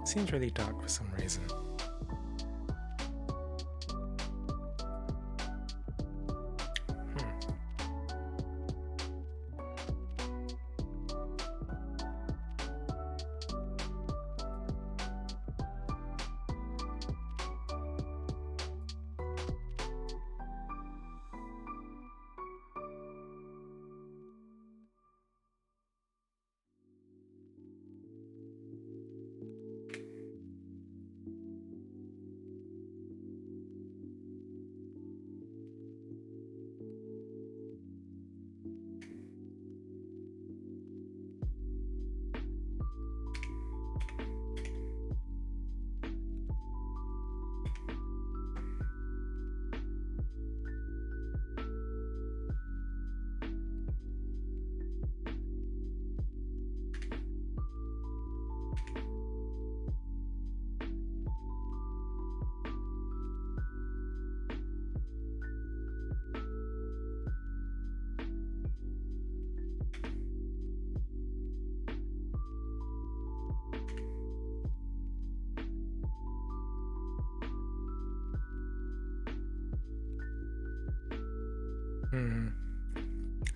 Seems really dark for some reason.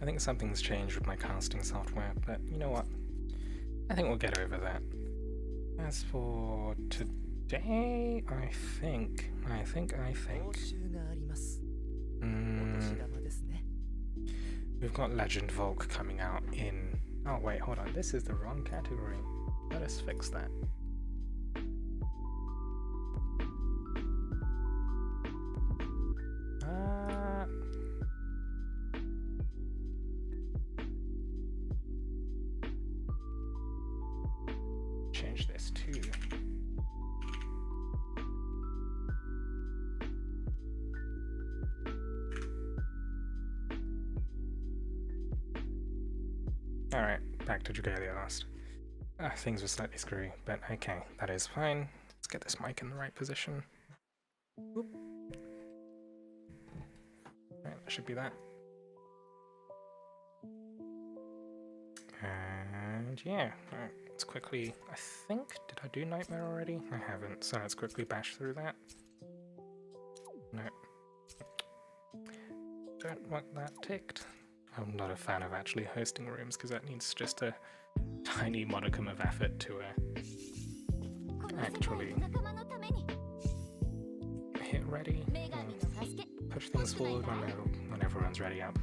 I think something's changed with my casting software, but you know what? I think we'll get over that. As for today, I think. We've got Legend Volk coming out in... Oh wait, hold on, this is the wrong category. Let us fix that. Change this too. Alright, back to Jugalia last. Things were slightly screwy, but okay, that is fine. Let's get this mic in the right position. Whoop. Right, that should be that. And yeah, right, let's quickly, I think, did I do Nightmare already? I haven't, so let's quickly bash through that. No. Don't want that ticked. I'm not a fan of actually hosting rooms because that needs just a tiny modicum of effort to actually hit ready and push things forward when everyone's ready up.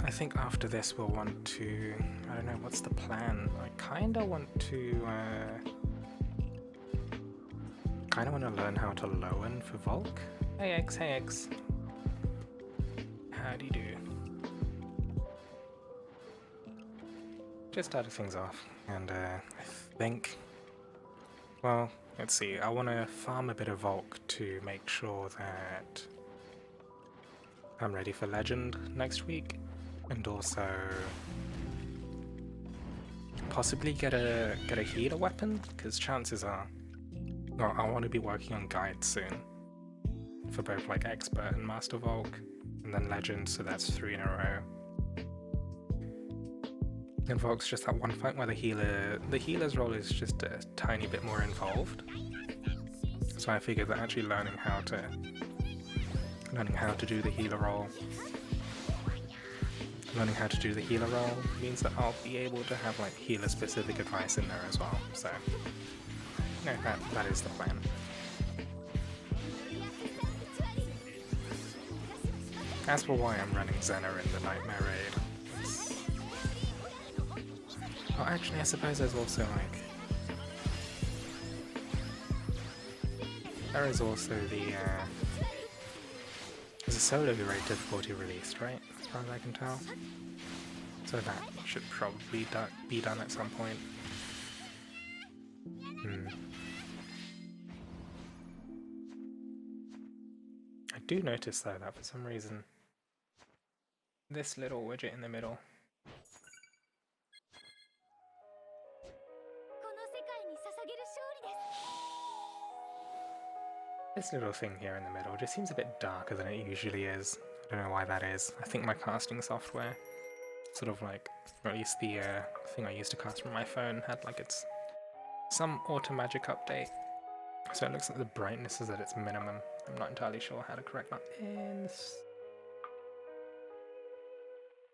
I think after this we'll want to, I don't know, what's the plan? I kinda want to learn how to lowen for Volk. Hey X. How do you do? Just started things off, and I think, well, let's see, I want to farm a bit of Volk to make sure that I'm ready for Legend next week. And also possibly get a healer weapon, because chances are, well, I want to be working on guides soon for both like Expert and Master Volk, and then Legend, so that's 3 in a row. And Volk's just that one fight where the healer's role is just a tiny bit more involved. So I figured that actually learning how to do the healer role means that I'll be able to have like healer specific advice in there as well. So no, that is the plan. As for why I'm running Xena in the Nightmare raid, well, actually I suppose there's also like there is also the there's a solo raid difficulty released, right? As far as I can tell. So that should probably be done at some point. I do notice though that for some reason this little widget in the middle This little thing here in the middle just seems a bit darker than it usually is. I don't know why that is. I think my casting software, sort of like, or at least the thing I used to cast from my phone had like its some automagic update. So it looks like the brightness is at its minimum. I'm not entirely sure how to correct that.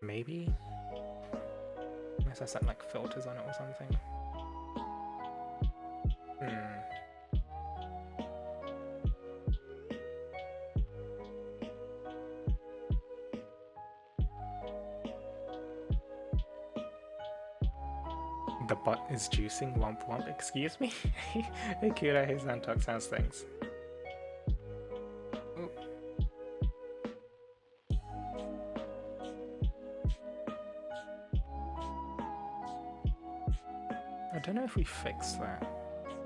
Maybe? Unless I set like filters on it or something. The butt is juicing, womp womp, excuse me? Hey Kira, hey Zantox, how's things? Ooh. I don't know if we fixed that.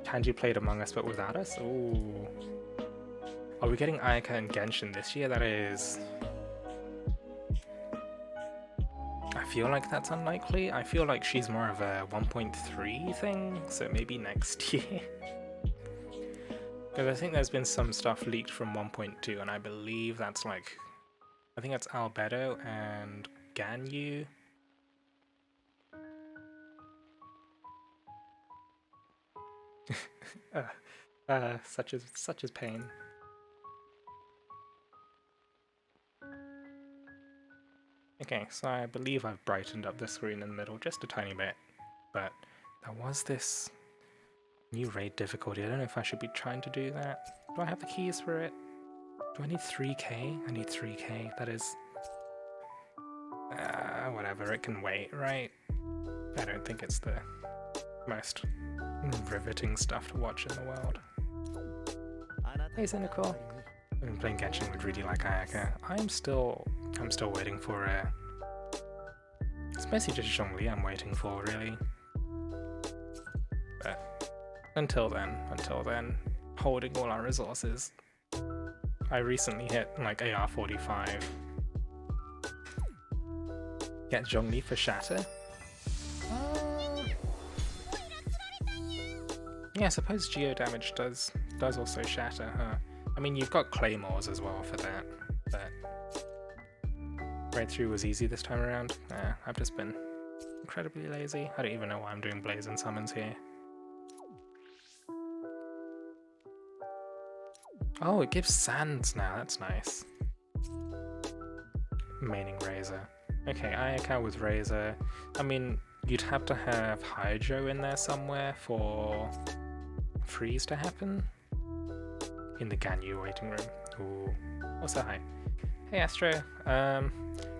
Kanji played Among Us but without us? Ooh. Are we getting Ayaka and Genshin this year? That is... I feel like that's unlikely. I feel like she's more of a 1.3 thing, so maybe next year. Because I think there's been some stuff leaked from 1.2, and I believe that's like... I think that's Albedo and Ganyu. Such as pain. Okay, so I believe I've brightened up the screen in the middle just a tiny bit, but there was this new raid difficulty. I don't know if I should be trying to do that. Do I have the keys for it? Do I need 3k? I need 3k, that is... whatever, it can wait, right? I don't think it's the most riveting stuff to watch in the world. Hey Cynical! I've been playing Genshin, would really like Ayaka. I'm still waiting for it's basically just Zhongli I'm waiting for, really. But until then, holding all our resources. I recently hit like AR45. Get Zhongli for Shatter? Yeah, I suppose geo damage does also shatter, huh? I mean, you've got claymores as well for that, but right through was easy this time around. I've just been incredibly lazy. I don't even know why I'm doing Blaze and Summons here. Oh, it gives sands now, that's nice. Maining Razor. Okay, Ayaka with Razor. I mean, you'd have to have Hydro in there somewhere for freeze to happen. In the Ganyu waiting room. Ooh. Also hi. Hey Astro.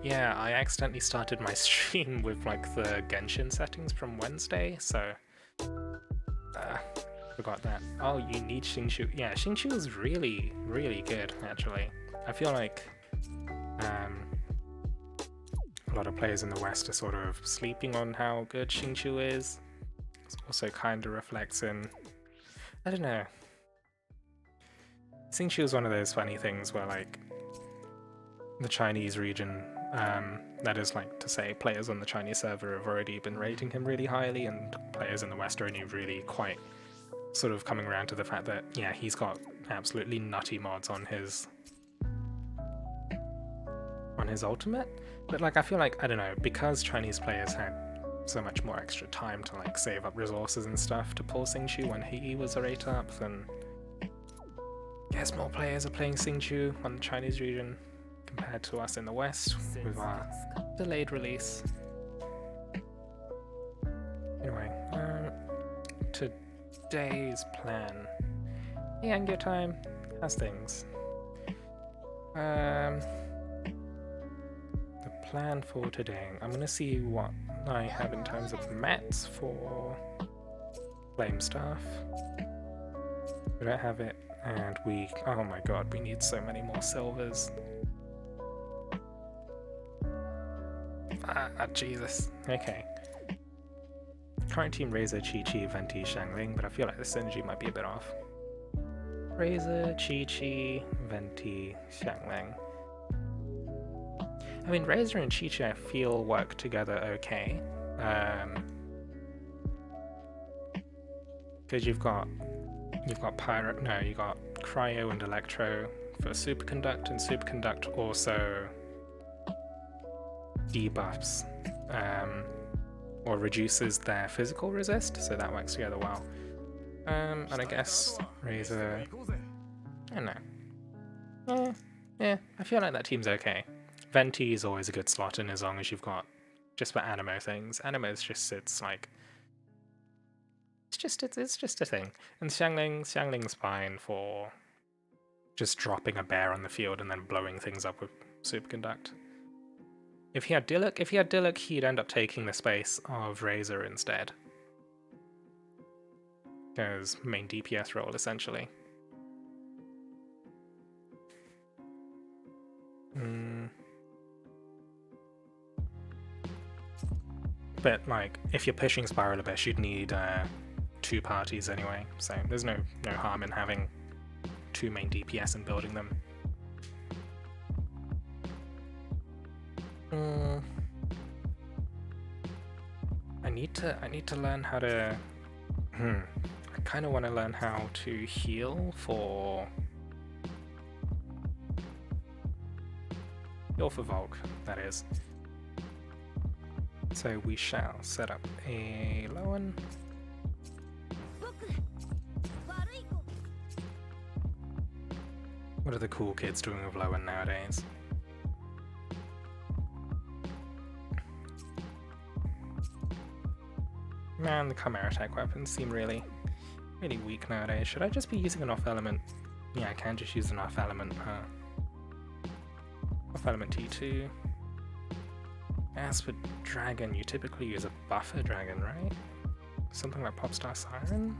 Yeah, I accidentally started my stream with like the Genshin settings from Wednesday, so forgot that. Oh, you need Xingqiu. Yeah, Xingqiu is really, really good actually. I feel like a lot of players in the West are sort of sleeping on how good Xingqiu is. It also kind of reflects in, I don't know. Xingqiu is one of those funny things where like the Chinese region, that is like to say players on the Chinese server have already been rating him really highly, and players in the West are only really quite sort of coming around to the fact that, yeah, he's got absolutely nutty mods on his ultimate. But like, I feel like, I don't know, because Chinese players had so much more extra time to like save up resources and stuff to pull Xingqiu when he was a rate up, then guess more players are playing Xingqiu on the Chinese region compared to us in the West with our delayed release. Anyway, today's plan. Hey Angio Time, how's things? The plan for today, I'm gonna see what I have in terms of mats for Flame Staff. We don't have it, and oh my god, we need so many more silvers. Jesus. Okay. Current team Razor, Chi-Chi, Venti, Xiangling, but I feel like the synergy might be a bit off. Razor, Chi-Chi, Venti, Xiangling. I mean, Razor and Chi-Chi I feel work together okay. Because you've got You've got Pyro. No, you got Cryo and Electro for Superconduct, and Superconduct also debuffs or reduces their physical resist, so that works together well. And I guess Razor. I don't know. Yeah, I feel like that team's okay. Venti is always a good slot in as long as you've got just for Animo things. Animo's just it's like it's just a thing. And Xiangling's fine for just dropping a bear on the field and then blowing things up with Superconduct. If he had Diluc, he'd end up taking the space of Razor instead. His main DPS role, essentially. But, like, if you're pushing Spiral Abyss, you'd need 2 parties anyway, so there's no harm in having 2 main DPS and building them. I need to learn how to... I kind of want to learn how to heal for Volk, that is. So we shall set up a Lowen. What are the cool kids doing with Lowen nowadays? Man, the Chimera attack weapons seem really weak nowadays. Should I just be using an off element? Yeah, I can just use an off element. Off element T2. As for dragon, you typically use a buffer dragon, right? Something like Popstar Siren?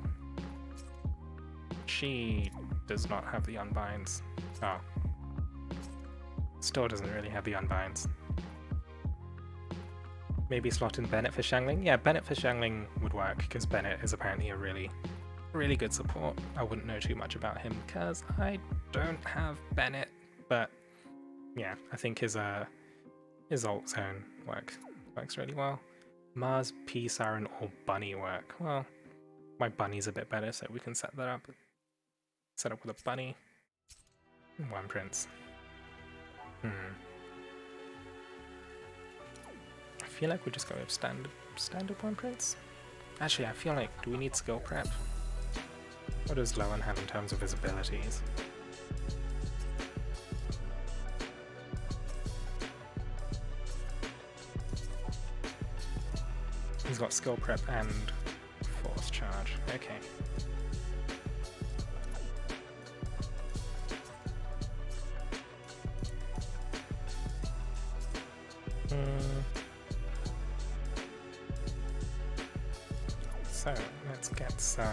She does not have the unbinds. Oh. Still doesn't really have the unbinds. Maybe slot in Bennett for Xiangling? Yeah, Bennett for Xiangling would work, because Bennett is apparently a really good support. I wouldn't know too much about him, because I don't have Bennett, but yeah, I think his ult zone works really well. Mars, P, Siren, or Bunny work. Well, my Bunny's a bit better, so we can set that up. Set up with a Bunny. One Prince. I feel like we just go with standard One Prince. Actually, I feel like, do we need skill prep? What does Lowen have in terms of his abilities? He's got skill prep and force charge. Okay. So let's get some.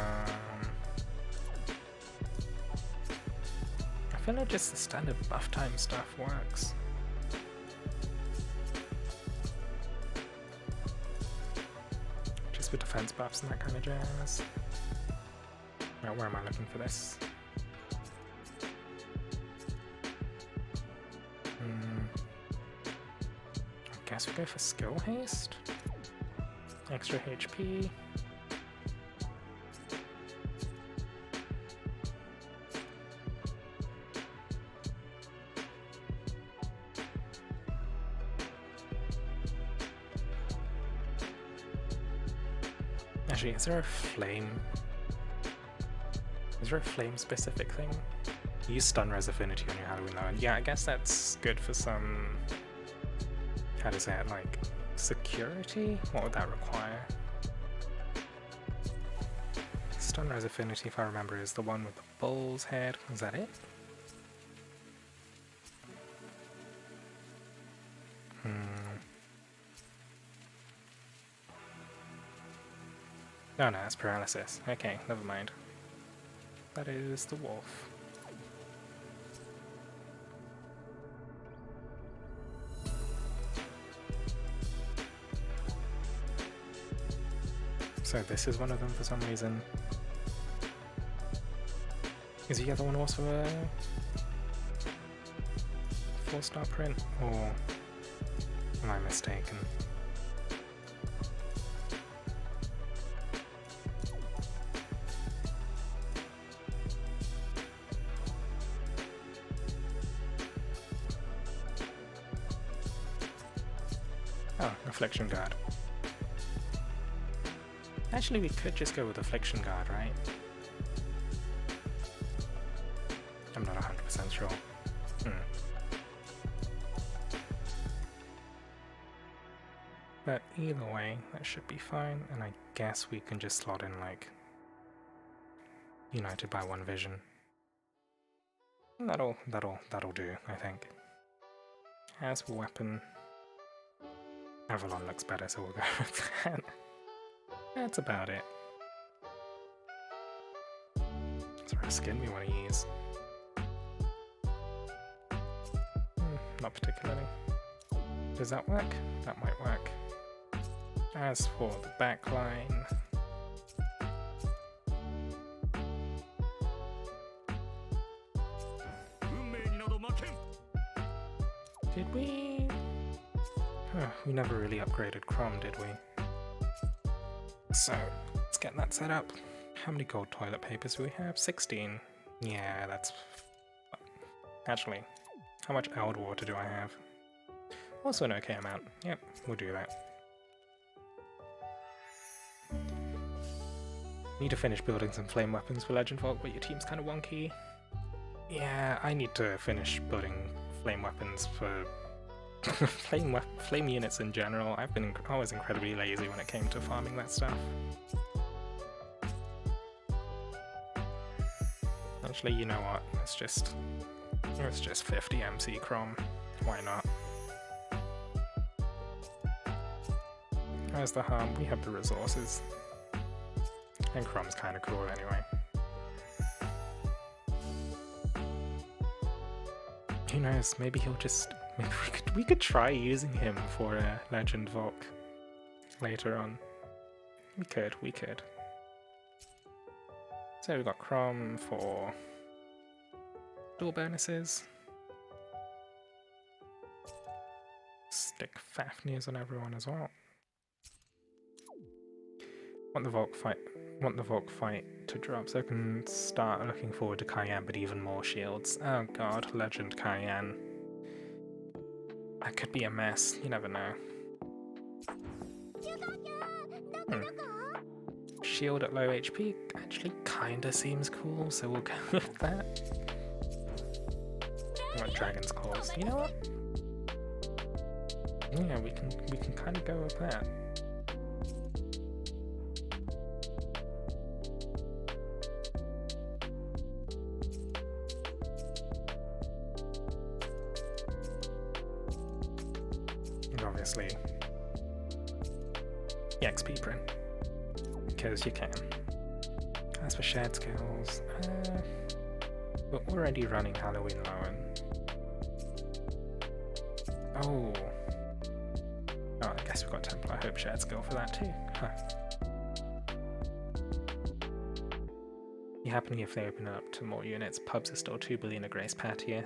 I feel like just the standard buff time stuff works. Just with defense buffs and that kind of jazz. Right, where am I looking for this? I guess we go for skill haste. Extra HP. Actually, is there a flame specific thing? Use stun res affinity on your Halloween Lowen. Yeah, I guess that's good for some, how to say it, like security? What would that require? Stun res affinity, if I remember, is the one with the bull's head. Is that it? Oh no, that's paralysis. Okay, never mind. That is the wolf. So this is one of them for some reason. Is the other one also a 4-star print? Or am I mistaken? Oh, Affliction Guard. Actually, we could just go with Affliction Guard, right? I'm not 100% sure. But either way, that should be fine, and I guess we can just slot in, like, United by One Vision. That'll do, I think. As for weapon, Avalon looks better, so we'll go with that. That's about it. Is there a skin we want to use? Not particularly. Does that work? That might work. As for the backline, did we? We never really upgraded Crom, did we? So, let's get that set up. How many gold toilet papers do we have? 16. Yeah, that's... Actually, how much Eld water do I have? Also an okay amount. Yep, we'll do that. Need to finish building some flame weapons for Legend Volk, but your team's kind of wonky. Yeah, I need to finish building flame weapons for flame units in general. I've been always incredibly lazy when it came to farming that stuff. Actually, you know what? Let's just 50 MC Crom. Why not? As the harm, we have the resources. And Crom's kinda cool anyway. Who knows, maybe he'll just... Maybe we could try using him for Legend Volk later on. We could. So we've got Crom for dual bonuses. Stick Fafnir's on everyone as well. Want the Volk fight to drop so I can start looking forward to Cayenne, but even more shields. Oh god, Legend Cayenne. That could be a mess, you never know. Shield at low HP actually kinda seems cool, so we'll go with that. What Dragon's Claws? You know what? Yeah, we can kinda go with that. Obviously, the XP print, because you can. As for shared skills, we're already running Halloween Lowen. Oh, I guess we've got Templar Hope shared skill for that too. Huh. You happening if they open up to more units? Pubs are still 2 billion a grace patio.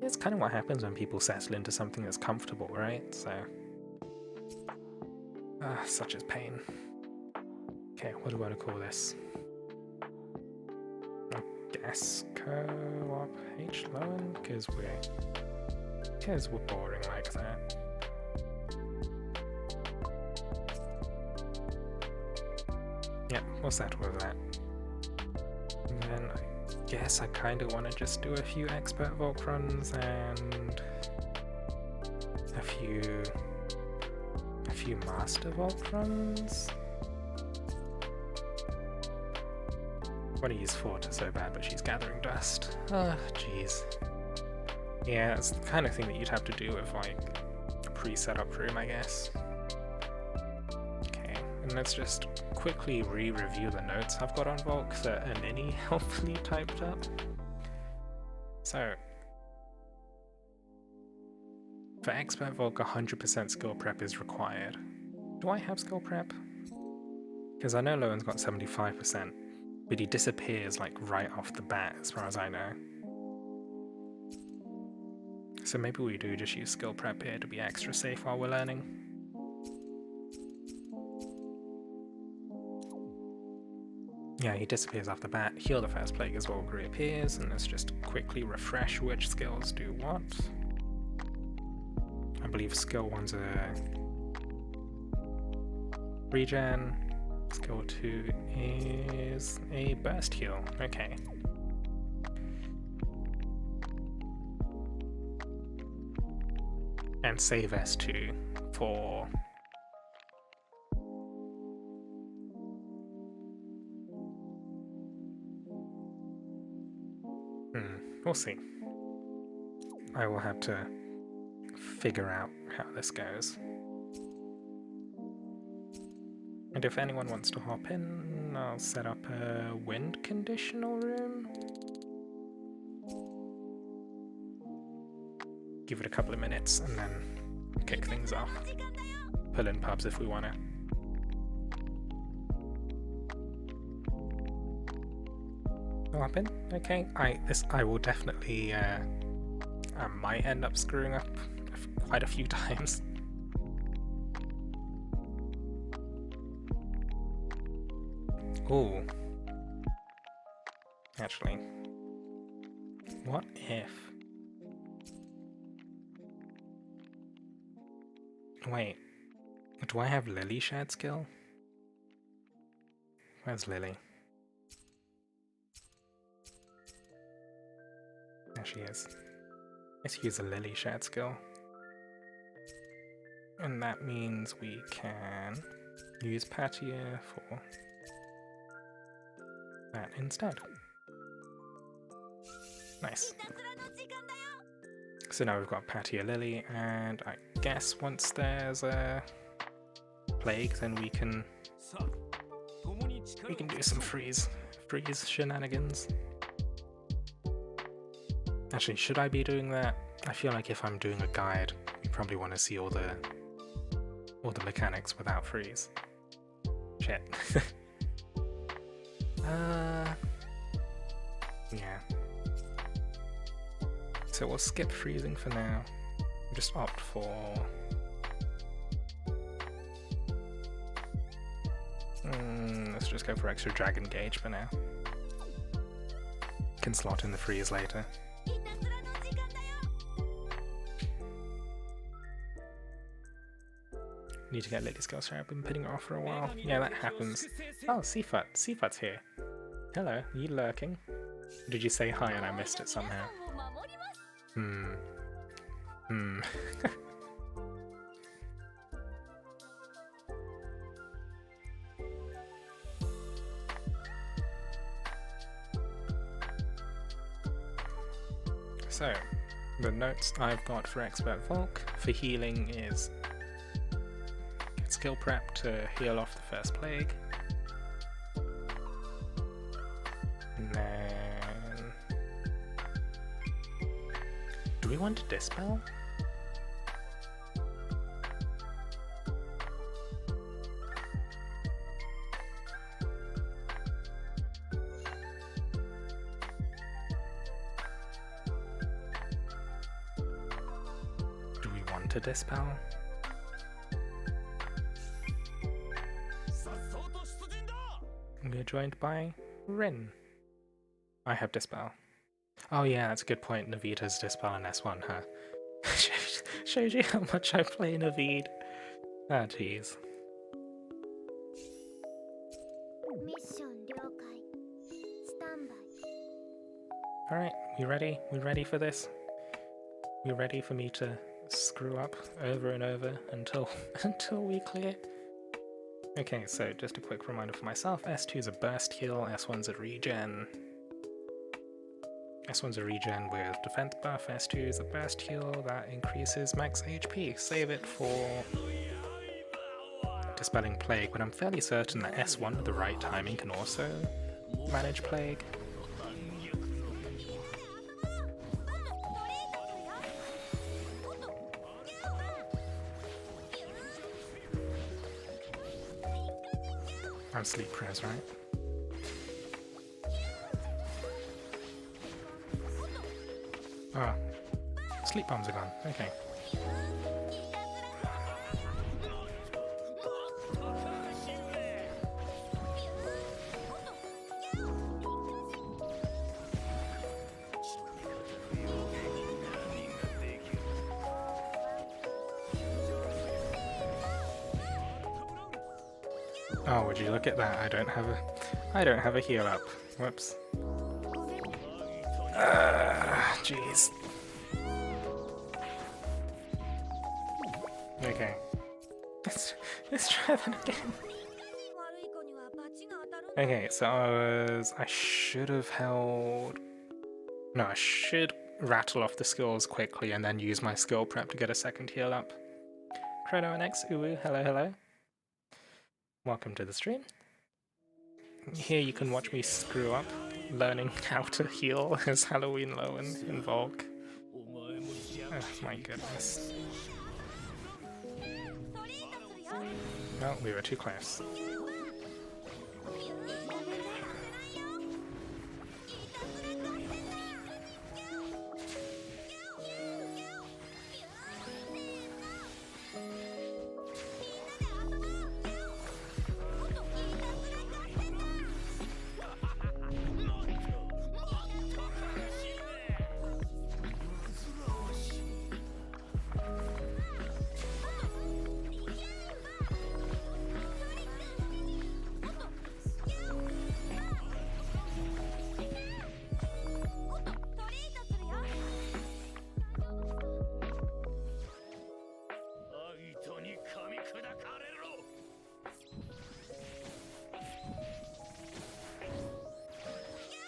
It's kind of what happens when people settle into something that's comfortable, right? So... such is pain. Okay, what do I want to call this? I guess co-op H-Lowen? Because we're boring like that. Yep, we'll settle with that. And then I guess I kind of want to just do a few expert Volk runs and a few master Volk runs. I want to use Forta so bad, but she's gathering dust. Ah, jeez. Yeah, it's the kind of thing that you'd have to do with like a pre-setup room, I guess. Okay, and let's just quickly re-review the notes I've got on Volk that are Nini helpfully typed up. So, for expert Volk, 100% skill prep is required. Do I have skill prep? Because I know Lowen's got 75%, but he disappears like right off the bat as far as I know. So maybe we do just use skill prep here to be extra safe while we're learning. Yeah, he disappears off the bat. Heal the first plague as well reappears, and let's just quickly refresh which skills do what. I'm believe skill 1's a regen, skill 2 is a burst heal. Okay. And save S2 for... we'll see. I will have to figure out how this goes. And if anyone wants to hop in, I'll set up a wind conditional room. Give it a couple of minutes and then kick things off. Pull in pubs if we want to. Hop in? Okay. I will definitely I might end up screwing up quite a few times. Ooh. Actually. What if... Wait. Do I have Lily shared skill? Where's Lily? There she is. Let's use a Lily shared skill. And that means we can use Patia for that instead. Nice. So now we've got Patia Lily, and I guess once there's a plague, then we can do some freeze shenanigans. Actually, should I be doing that? I feel like if I'm doing a guide, you probably want to see all the mechanics without freeze. Shit. Yeah. So we'll skip freezing for now. Just opt for... let's just go for extra dragon gauge for now. Can slot in the freeze later. Need to get Lily's skill. Sorry, I've been putting her off for a while. Yeah, that happens. Oh, Seafut. Seafut's here. Hello, are you lurking? Did you say hi and I missed it somehow? So, the notes I've got for Expert Volk for healing is skill prep to heal off the first plague. And then... do we want to dispel? Do we want to dispel? We're joined by Rin. I have Dispel. Oh yeah, that's a good point. Navita's Dispel in S1, huh? Shows you how much I play Navid. Ah, jeez. Alright, we ready? We ready for this? We ready for me to screw up over and over until we clear? Okay, so just a quick reminder for myself, S2 is a burst heal, S1's a regen. S1's a regen with defense buff, S2 is a burst heal that increases max HP. Save it for dispelling plague, but I'm fairly certain that S1 with the right timing can also manage plague. I'm sleep prayers, right? Oh, sleep bombs are gone. Okay. Oh, would you look at that? I don't have a heal up. Whoops. Jeez. Okay. Let's try that again. Okay, so I should have held. No, I should rattle off the skills quickly and then use my skill prep to get a second heal up. Chrono and X, hello, hello. Welcome to the stream. Here you can watch me screw up, learning how to heal as Halloween Low in Volk. Oh my goodness. Well, we were too close.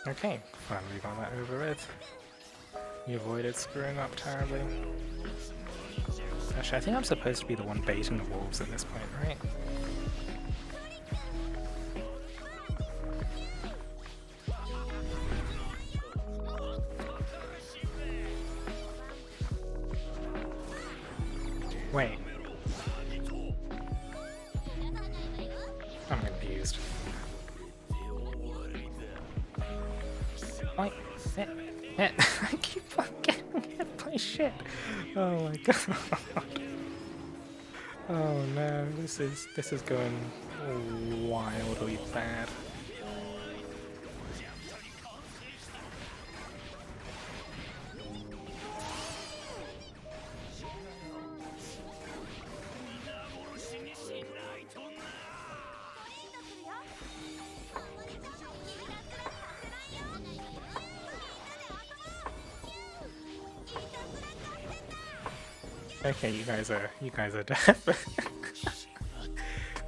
Okay, finally got that over with. You avoided screwing up terribly. Actually, I think I'm supposed to be the one baiting the wolves at this point, right? Wait. I'm confused. Wait, I keep on getting hit by shit. Oh my god. Oh no, this is going wildly bad. Okay, you guys are deaf.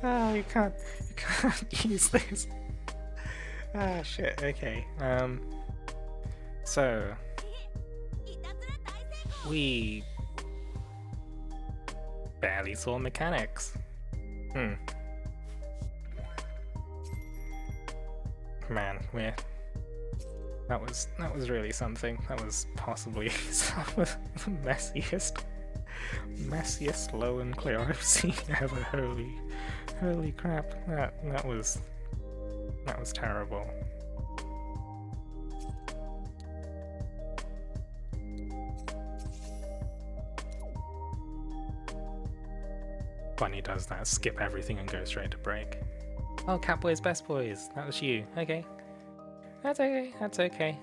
Oh, you can't use this. Ah, shit. Okay. So we barely saw mechanics. Man, that was really something. That was possibly some of the messiest low and clear I've seen ever. Holy crap! That was terrible. Bunny does that, skip everything and go straight to break. Oh, Catboys, Best Boys, that was you. Okay. That's okay.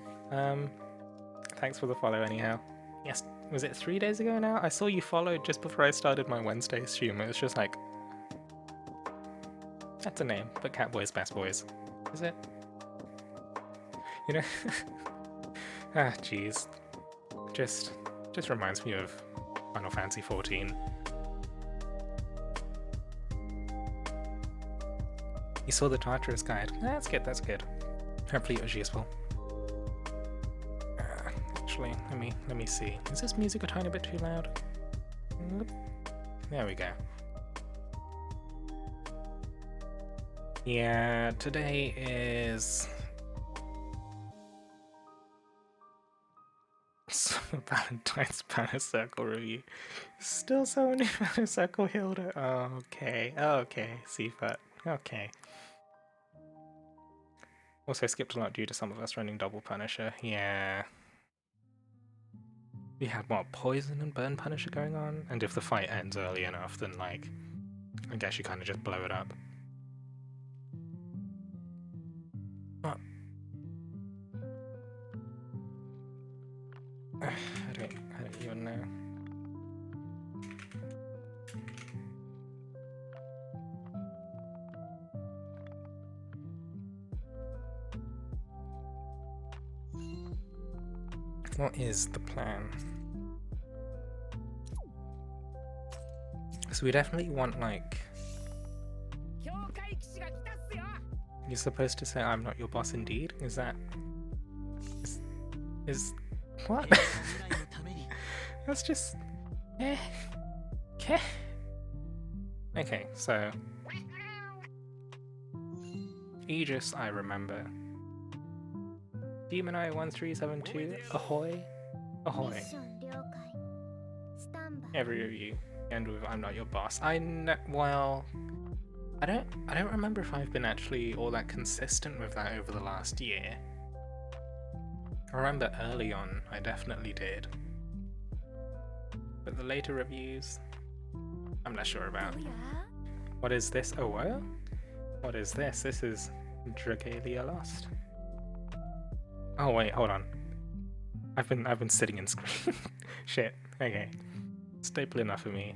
Thanks for the follow anyhow. Yes, was it 3 days ago now? I saw you followed just before I started my Wednesday stream. It was just like, that's a name, but Catboys, Best Boys. Is it? You know? Ah, jeez. Just reminds me of Final Fantasy XIV. You saw the Tartarus guide. That's good. Hopefully it was useful. Actually, let me see. Is this music a tiny bit too loud? There we go. Yeah, today is Valentine's Banner Circle review. Still so many Banner Circle Hilda. Oh, okay, Seafut. Okay. Also skipped a lot due to some of us running double Punisher. Yeah. We had, what, Poison and Burn Punisher going on? And if the fight ends early enough, then, like, I guess you kind of just blow it up. But I don't even know. What is the plan? So we definitely want, like... You're supposed to say, I'm not your boss indeed? Is that... Is... What? That's just... Okay, so... Aegis, I remember. Demon Eye 1372, ahoy! Ahoy. Every review end with I'm not your boss. Well... I don't remember if I've been actually all that consistent with that over the last year. I remember early on, I definitely did. But the later reviews, I'm not sure about. What is this? Oh, what? What is this? This is Dragalia Lost. Oh wait, hold on. I've been sitting in screen. Shit. Okay. Staple enough for me.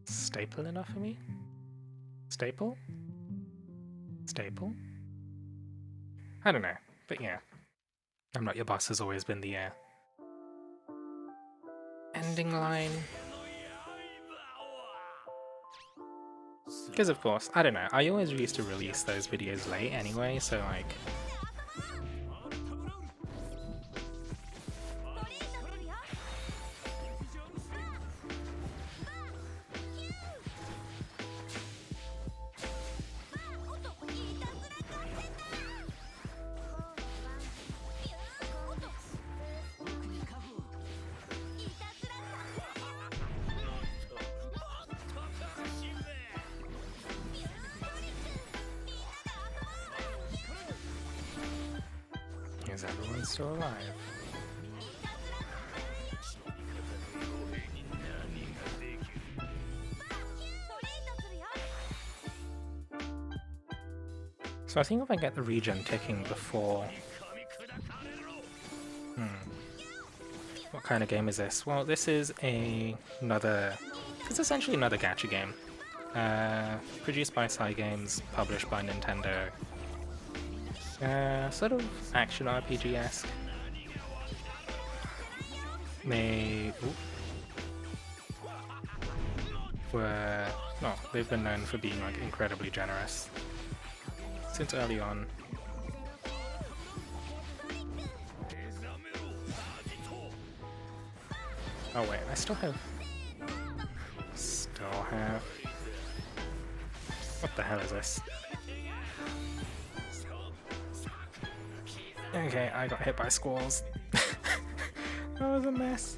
Staple enough for me? Staple? Staple? I don't know, but yeah. I'm not your boss has always been the ending line. Because of course, I don't know, I always used to release those videos late anyway, so like... Is everyone still alive? So I think if I get the regen ticking before... What kind of game is this? Well, this is another... It's essentially another gacha game. Produced by Cygames, published by Nintendo. Sort of action RPG-esque. They've been known for being like incredibly generous since early on. Oh wait, I still have... What the hell is this? Okay, I got hit by squalls. That was a mess.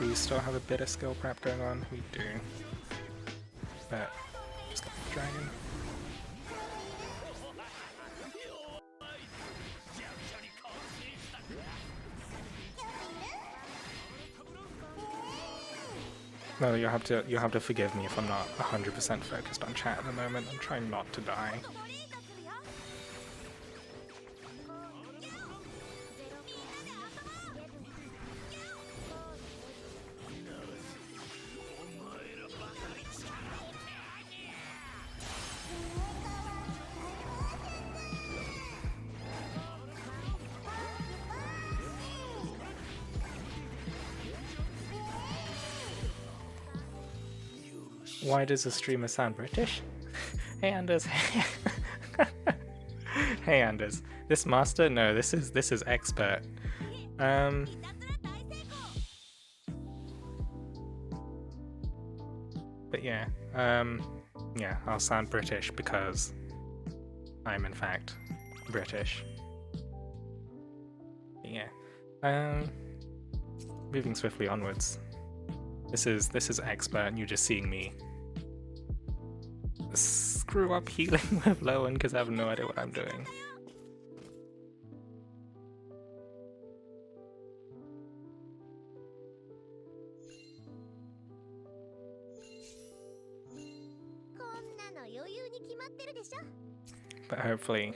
We still have a bit of skill prep going on. We do. But just got the dragon. No, you'll have to forgive me if I'm not 100% focused on chat at the moment. I'm trying not to die. Why does the streamer sound British? Hey Anders. Hey Anders. This master? No, this is expert. But yeah, yeah, I'll sound British because I'm in fact British. But yeah. Moving swiftly onwards. This is expert, and you're just seeing me screw up healing with Lowen because I have no idea what I'm doing. But hopefully,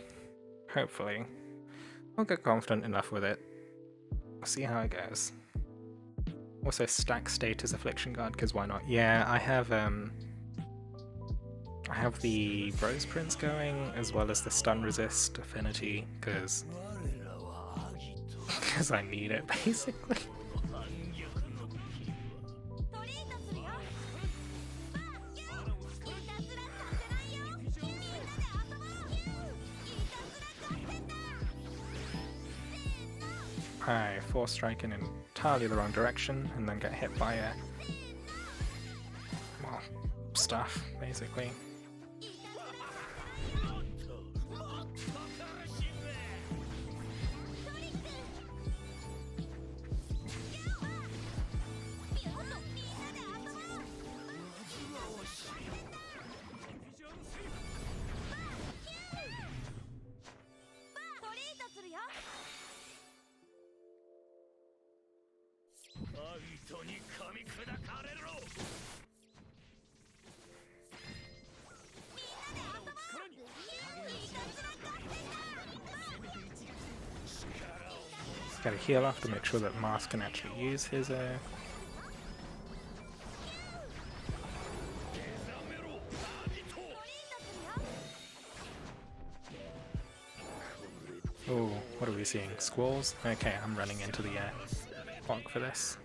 I'll get confident enough with it. We'll see how it goes. Also stack status affliction guard, because why not? Yeah, I I have the Rose Prince going, as well as the stun resist affinity, because I need it, basically. I force strike in entirely the wrong direction, and then get hit by well, stuff, basically. Gotta heal off to make sure that Mars can actually use his Oh, what are we seeing? Squalls? Okay, I'm running into the Volk for this.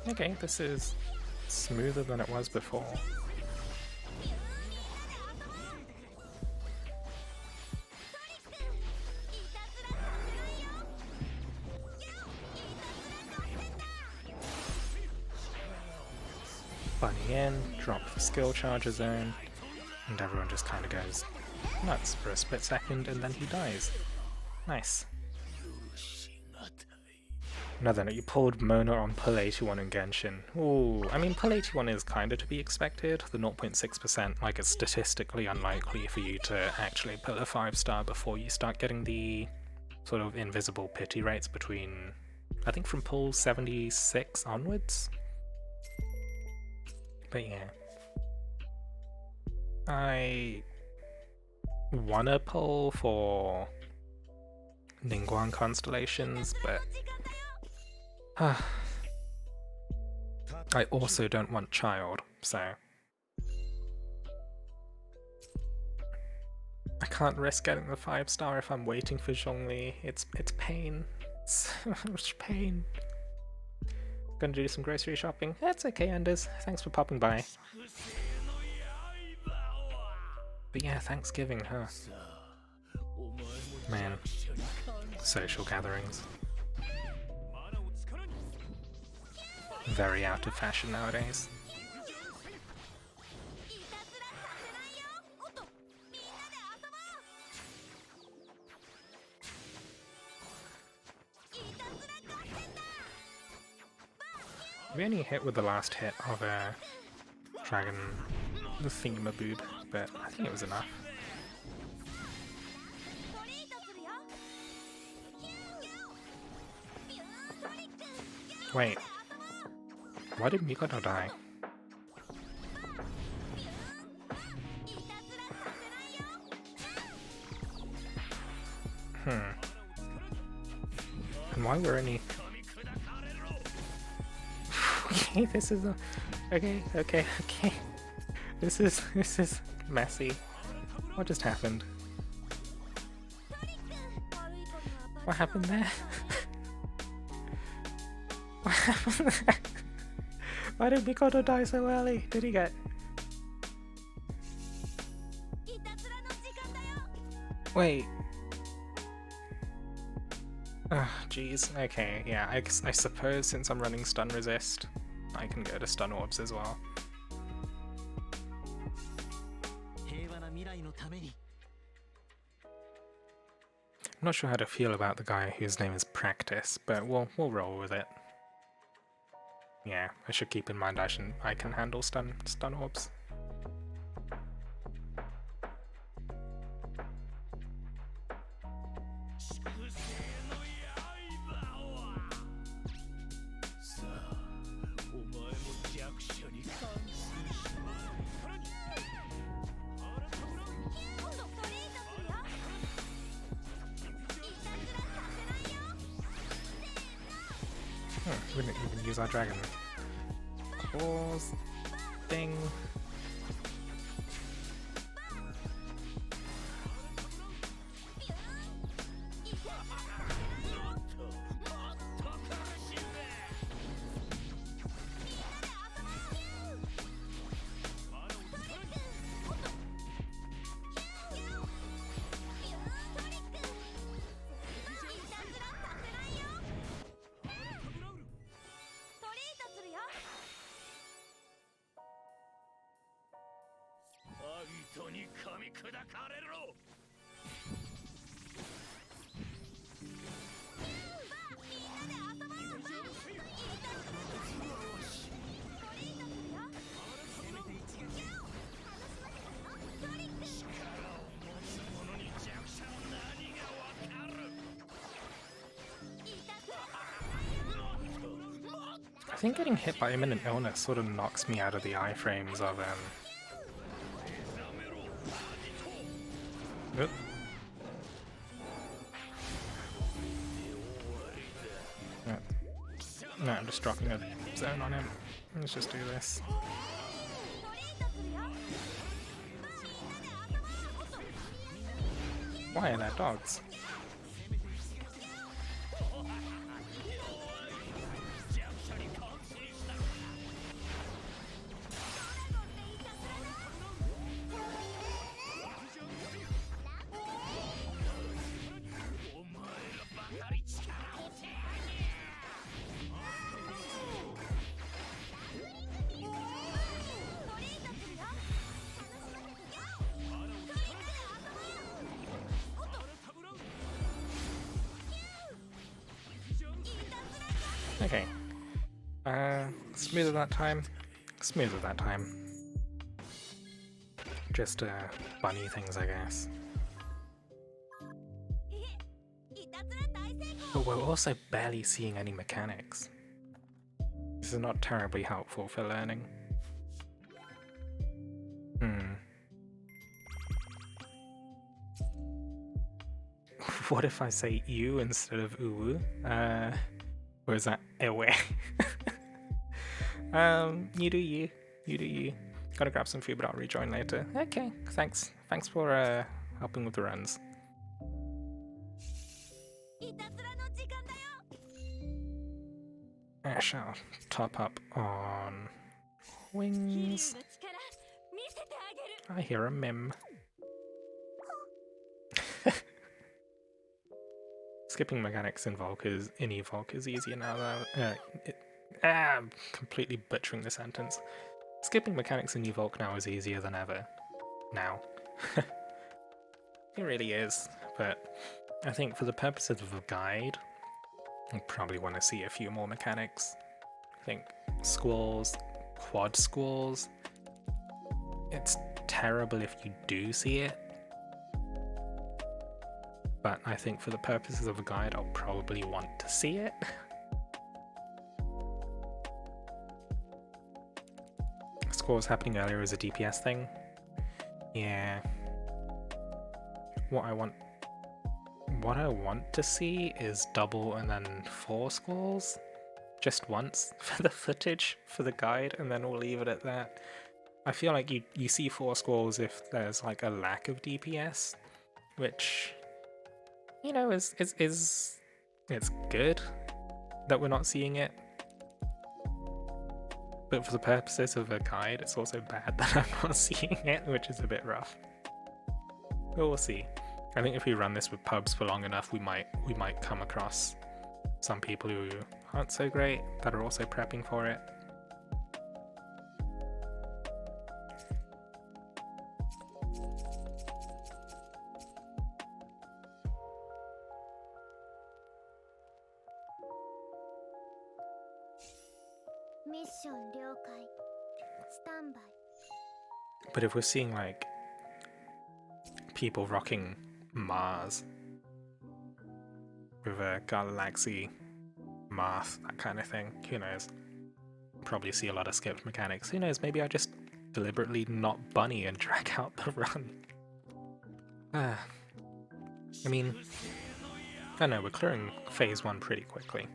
Okay, this is smoother than it was before. Bunny in, drop the skill charger zone, and everyone just kind of goes nuts for a split second, and then he dies. Nice. Another note, you pulled Mona on pull 81 in Genshin. Ooh, I mean, pull 81 is kind of to be expected. The 0.6%, like, it's statistically unlikely for you to actually pull a 5-star before you start getting the sort of invisible pity rates between, I think, from pull 76 onwards. But yeah. I wanna pull for Ningguang constellations, but I also don't want child, so I can't risk getting the 5-star if I'm waiting for Zhongli. It's pain. It's so much pain. Gonna do some grocery shopping. That's okay, Anders. Thanks for popping by. But yeah, Thanksgiving, huh? Man. Social gatherings. Very out of fashion nowadays. We only hit with the last hit of a dragon, the thingamaboob, but I think it was enough. Wait, why did Mikoto die? And why were any... Okay, this is a... Okay. This is messy. What just happened? What happened there? What happened there? Why did Mikoto die so early? Did he get... Wait. Ah, jeez. Okay, yeah, I suppose since I'm running stun resist, I can go to stun orbs as well. I'm not sure how to feel about the guy whose name is Practice, but we'll roll with it. Yeah, I should keep in mind I can handle stun orbs. We didn't even use our dragon claws thing. I think getting hit by imminent illness sort of knocks me out of the iframes of Oop. No, I'm just dropping a zone on him. Let's just do this. Why are there dogs? Okay. Smoother that time. Smoother that time. Just bunny things, I guess. But we're also barely seeing any mechanics. This is not terribly helpful for learning. What if I say you instead of uwu? Or is that ewe? You do you. You do you. Gotta grab some food, but I'll rejoin later. Okay, thanks. Thanks for helping with the runs. I shall top up on wings. I hear a mim. Skipping mechanics in Volk is Volk is easier now though. I'm completely butchering the sentence. Skipping mechanics in Volk now is easier than ever. Now. It really is, but I think for the purposes of a guide, I probably want to see a few more mechanics. I think squalls, quad squalls. It's terrible if you do see it. But I think for the purposes of a guide, I'll probably want to see it. Squalls happening earlier is a DPS thing. Yeah. What I want to see is double and then 4 squalls. Just once for the footage, for the guide, and then we'll leave it at that. I feel like you see 4 squalls if there's like a lack of DPS, which, you know, is it's good that we're not seeing it. But for the purposes of a guide, it's also bad that I'm not seeing it, which is a bit rough. But we'll see. I think if we run this with pubs for long enough, we might come across some people who aren't so great that are also prepping for it. But if we're seeing like people rocking Mars with a Galaxy, Marth, that kind of thing, who knows? Probably see a lot of skipped mechanics. Who knows, maybe I just deliberately not bunny and drag out the run. I mean, I know we're clearing phase 1 pretty quickly.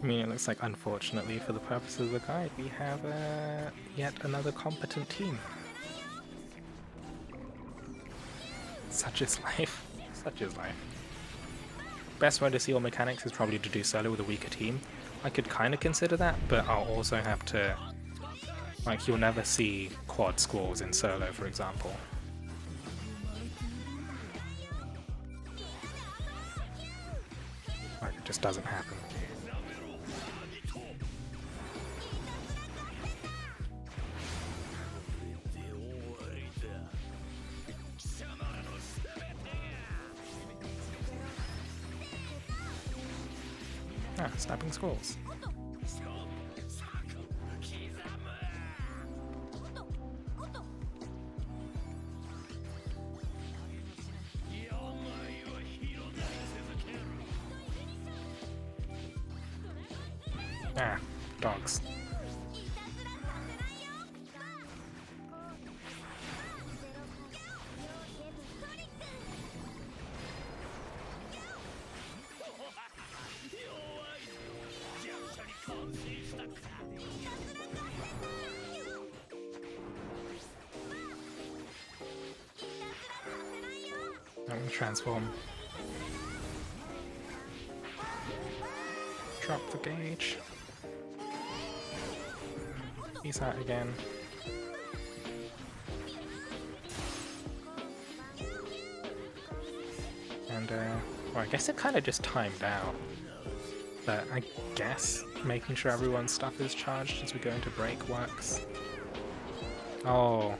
I mean, it looks like, unfortunately, for the purposes of the guide, we have yet another competent team. Such is life. Such is life. Best way to see all mechanics is probably to do solo with a weaker team. I could kind of consider that, but I'll also have to... Like, you'll never see quad squalls in solo, for example. Like, it just doesn't happen. Ah, snapping squalls. Ah, dogs. I'm gonna transform. Drop the gauge. He's out again. And, well, I guess it kind of just timed out. But I guess making sure everyone's stuff is charged as we go into break works. Oh.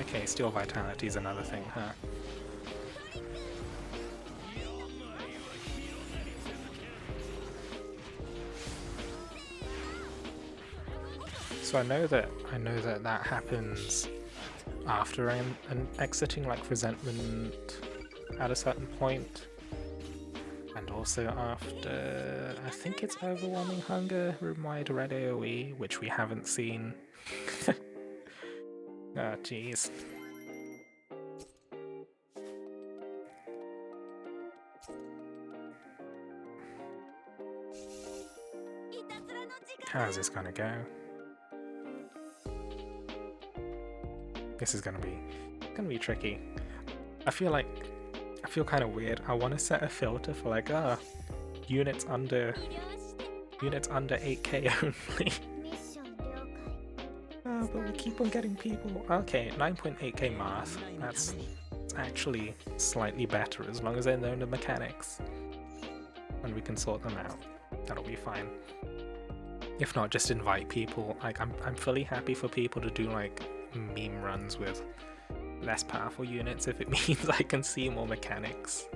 Okay, Steel Vitality is another thing, huh? So I know that happens after an exiting like resentment at a certain point, and also after I think it's overwhelming hunger, room-wide red AoE, which we haven't seen. Oh jeez. How's this gonna go? This is gonna be tricky. I feel kind of weird. I want to set a filter for like units under 8k only. But we keep on getting people. Okay, 9.8k math. That's actually slightly better as long as they know the mechanics, and we can sort them out. That'll be fine. If not, just invite people. Like I'm fully happy for people to do like meme runs with less powerful units if it means I can see more mechanics.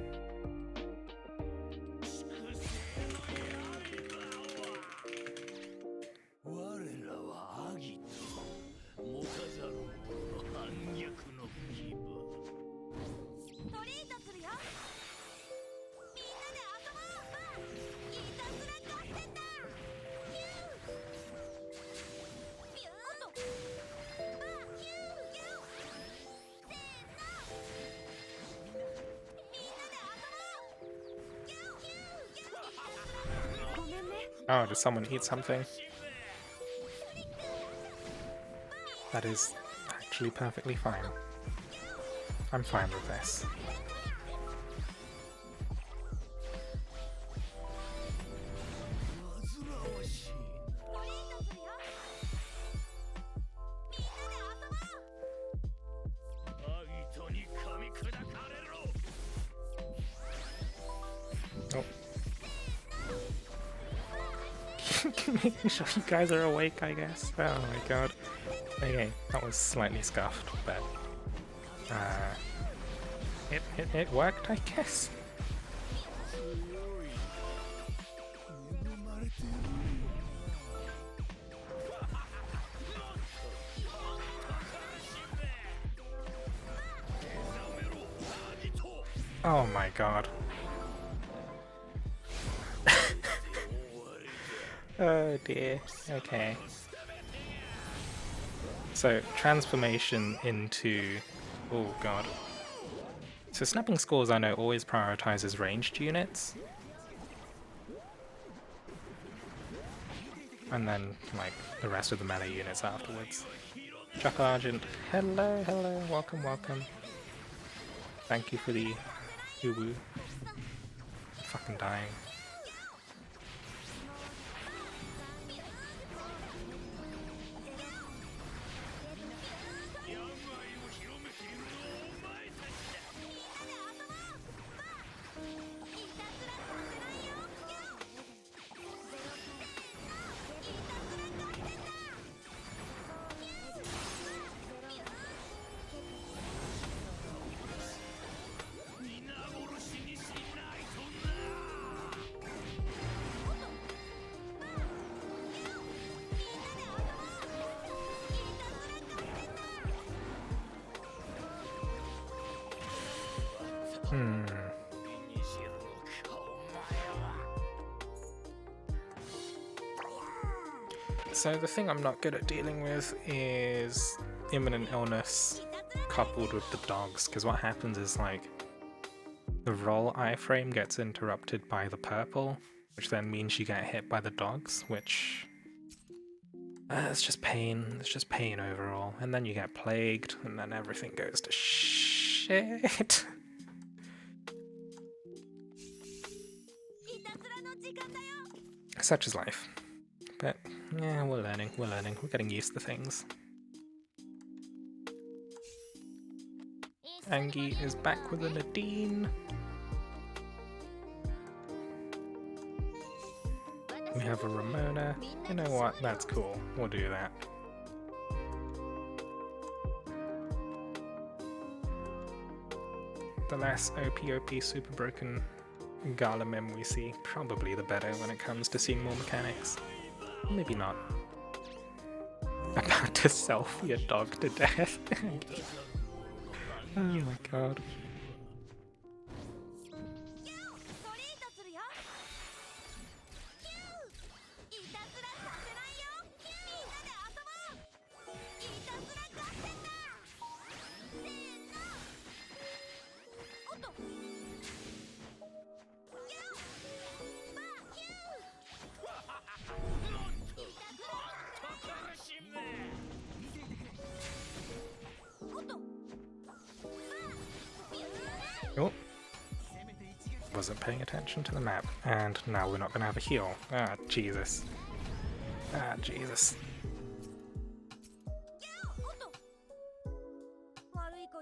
Oh, did someone eat something? That is actually perfectly fine. I'm fine with this. Oh. Making sure you guys are awake, I guess. Oh my god. Okay, that was slightly scuffed, but it worked, I guess. Oh my god. Oh dear. Okay. So, transformation into... Oh god. So snapping scores I know always prioritizes ranged units. and then like the rest of the melee units afterwards. Chuck Argent, hello, hello, welcome, welcome. Thank you for the woo-woo. Fucking dying. So the thing I'm not good at dealing with is imminent illness coupled with the dogs, because what happens is like the roll iframe gets interrupted by the purple, which then means you get hit by the dogs, which it's just pain. It's just pain overall, and then you get plagued, and then everything goes to shit. Such is life. But yeah, we're learning, we're getting used to things. Angie is back with a Nadine. We have a Ramona. You know what, that's cool, we'll do that. The less OP super broken Garlemim we see, probably the better when it comes to seeing more mechanics. Maybe not. About to selfie a dog to death. Oh my god. Oh, wasn't paying attention to the map, and now we're not going to have a heal. Ah, Jesus. Ah, Jesus.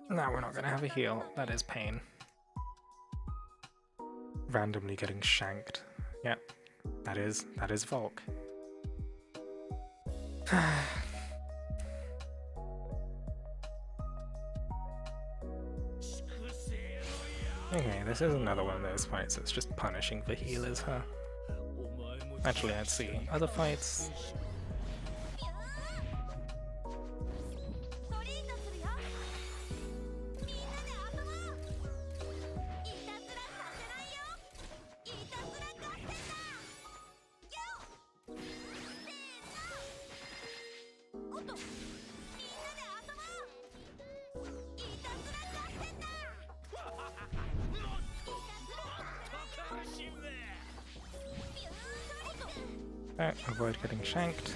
Now we're not going to have a heal. That is pain. Randomly getting shanked. Yep, that is Volk. Okay, this is another one of those fights that's just punishing for healers, huh? Actually, let's see. Other fights... avoid getting shanked.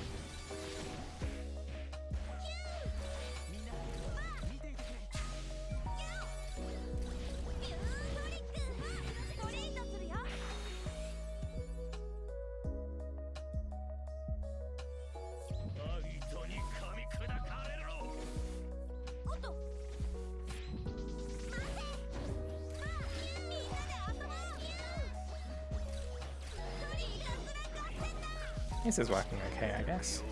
This is working okay, I guess.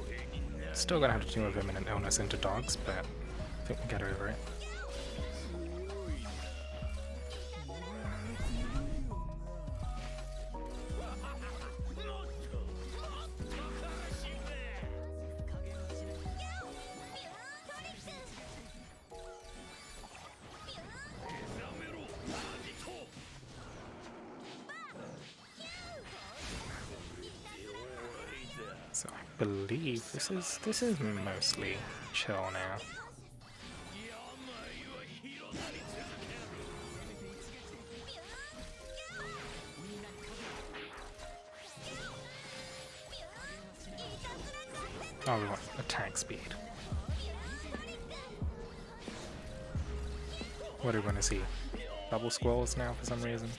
Still gonna have to deal with imminent illness into dogs, but I think we'll get over it. So I believe this is mostly chill now. Oh, we want attack speed. What do we want to see? Double squalls now for some reason.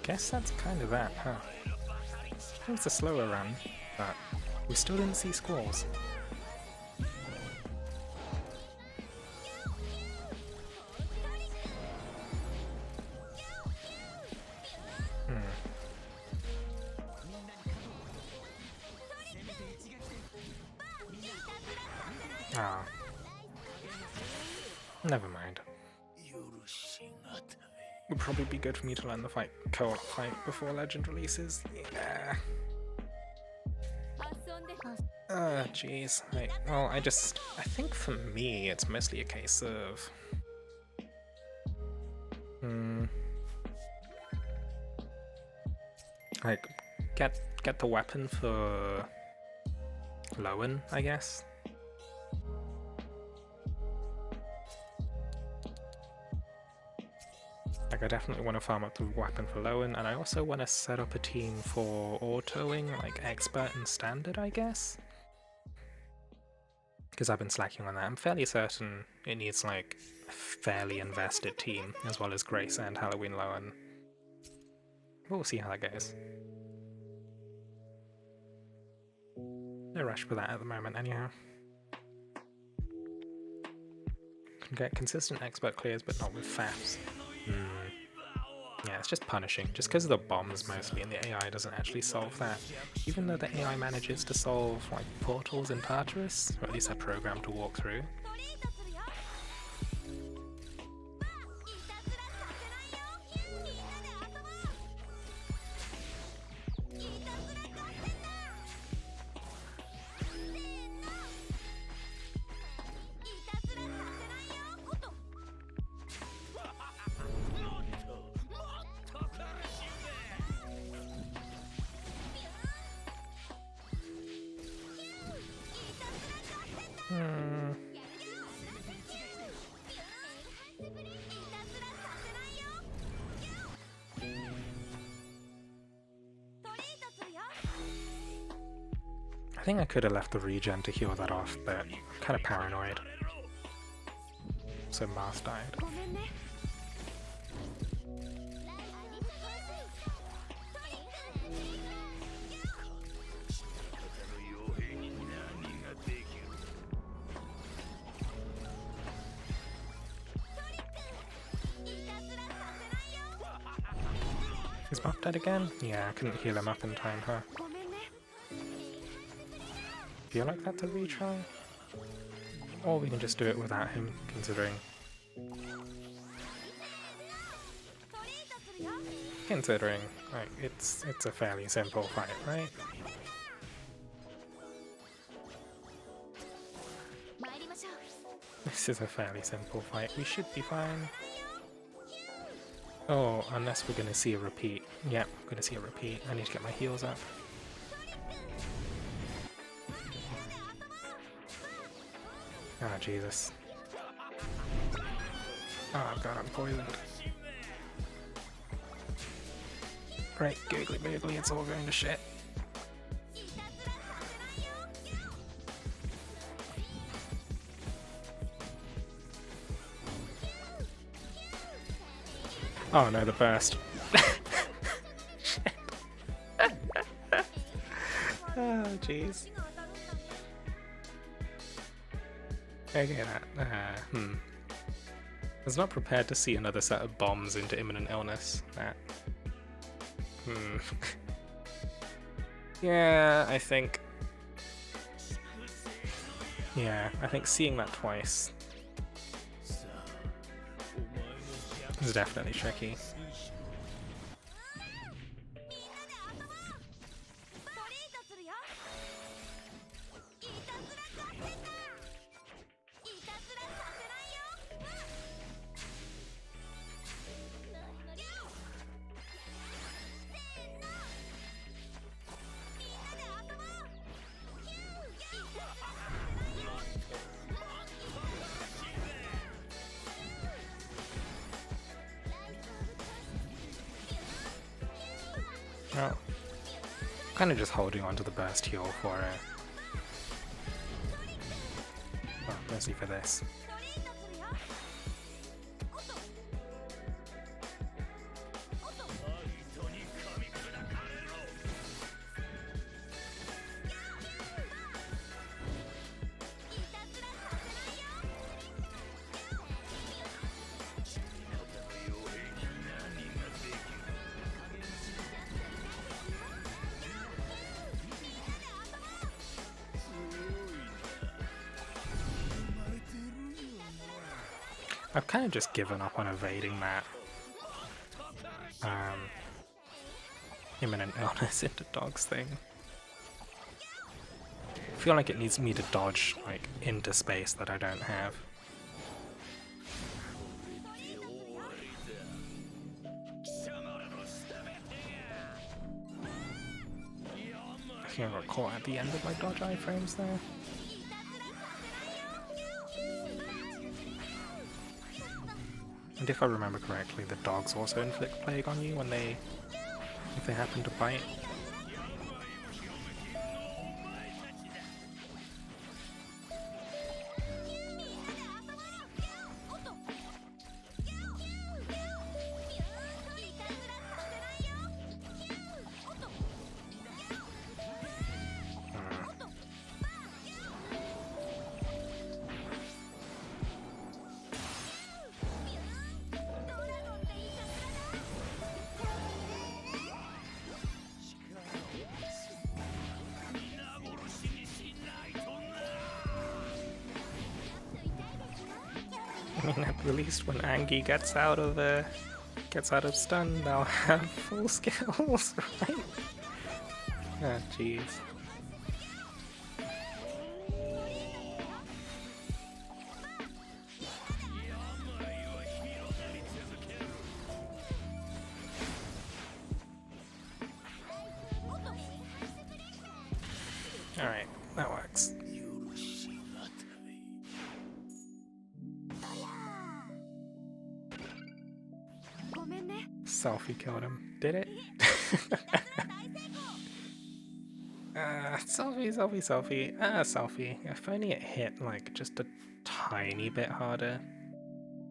Guess that's kind of that, huh? It was a slower run, but we still didn't see squalls. Ah. Never mind. Would probably be good for me to learn the co-op fight before Legend releases. Yeah. Jeez. Well, I think for me it's mostly a case of... like, get the weapon for Lowen, I guess. Like, I definitely want to farm up the weapon for Lowen, and I also want to set up a team for autoing, like expert and standard, I guess. Because I've been slacking on that. I'm fairly certain it needs like a fairly invested team, as well as Grace and Halloween Lowen. We'll see how that goes. No rush for that at the moment, anyhow. Can get consistent expert clears, but not with FAFs. Yeah, it's just punishing, just because of the bombs mostly, and the AI doesn't actually solve that. Even though the AI manages to solve like portals in Tartarus, or at least they're programmed to walk through. I think I could have left the regen to heal that off, but I'm kind of paranoid. So Mars died. Is Buff dead again? Yeah, I couldn't heal him up in time, huh? Feel like that's a retry? Or we can just do it without him, considering... like, it's a fairly simple fight, right? This is a fairly simple fight, we should be fine. Oh, unless we're gonna see a repeat. Yep, I'm gonna see a repeat. I need to get my heals up. Ah, Jesus. Oh god, I'm poisoned. Great, googly boogly, it's all going to shit. Oh no, the burst. Shit. Oh, jeez. Okay, that. I was not prepared to see another set of bombs into imminent illness. That. Yeah, I think. Yeah, I think seeing that twice is definitely tricky. Well, kind of just holding on to the burst heal for well, mostly for this. I've kind of just given up on evading that imminent illness into dogs thing. I feel like it needs me to dodge like into space that I don't have. I think I got caught at the end of my dodge iframes there. And if I remember correctly, the dogs also inflict plague on you when if they happen to bite. I mean, at the least when Angie gets out of stun, they'll have full skills, right? Ah, jeez. Alright, that works. Selfie killed him. Did it? Selfie. Selfie. If only it hit like just a tiny bit harder.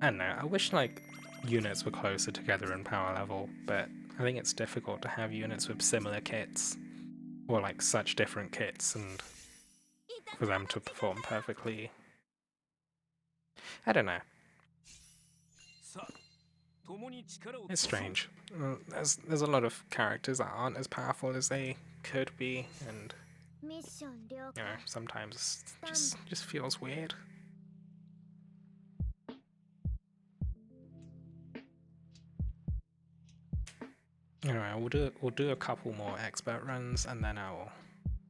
I don't know, I wish like units were closer together in power level, but I think it's difficult to have units with similar kits, or like such different kits, and for them to perform perfectly. I don't know. It's strange. There's a lot of characters that aren't as powerful as they could be, and you know, sometimes it just feels weird. Anyway, we'll do a couple more expert runs, and then I'll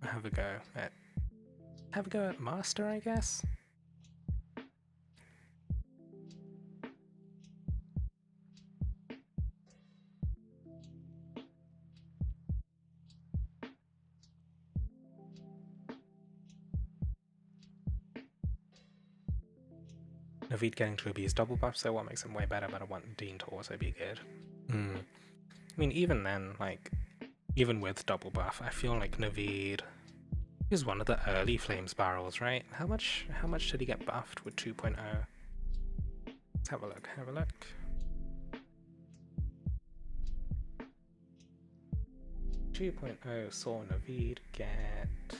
have a go at master, I guess. Naveed getting to abuse double buff, so what makes him way better, but I want Dean to also be good. I mean, even then, like, even with double buff, I feel like Naveed is one of the early Flames barrels, right? How much did he get buffed with 2.0? Let's have a look, 2.0 saw Naveed get...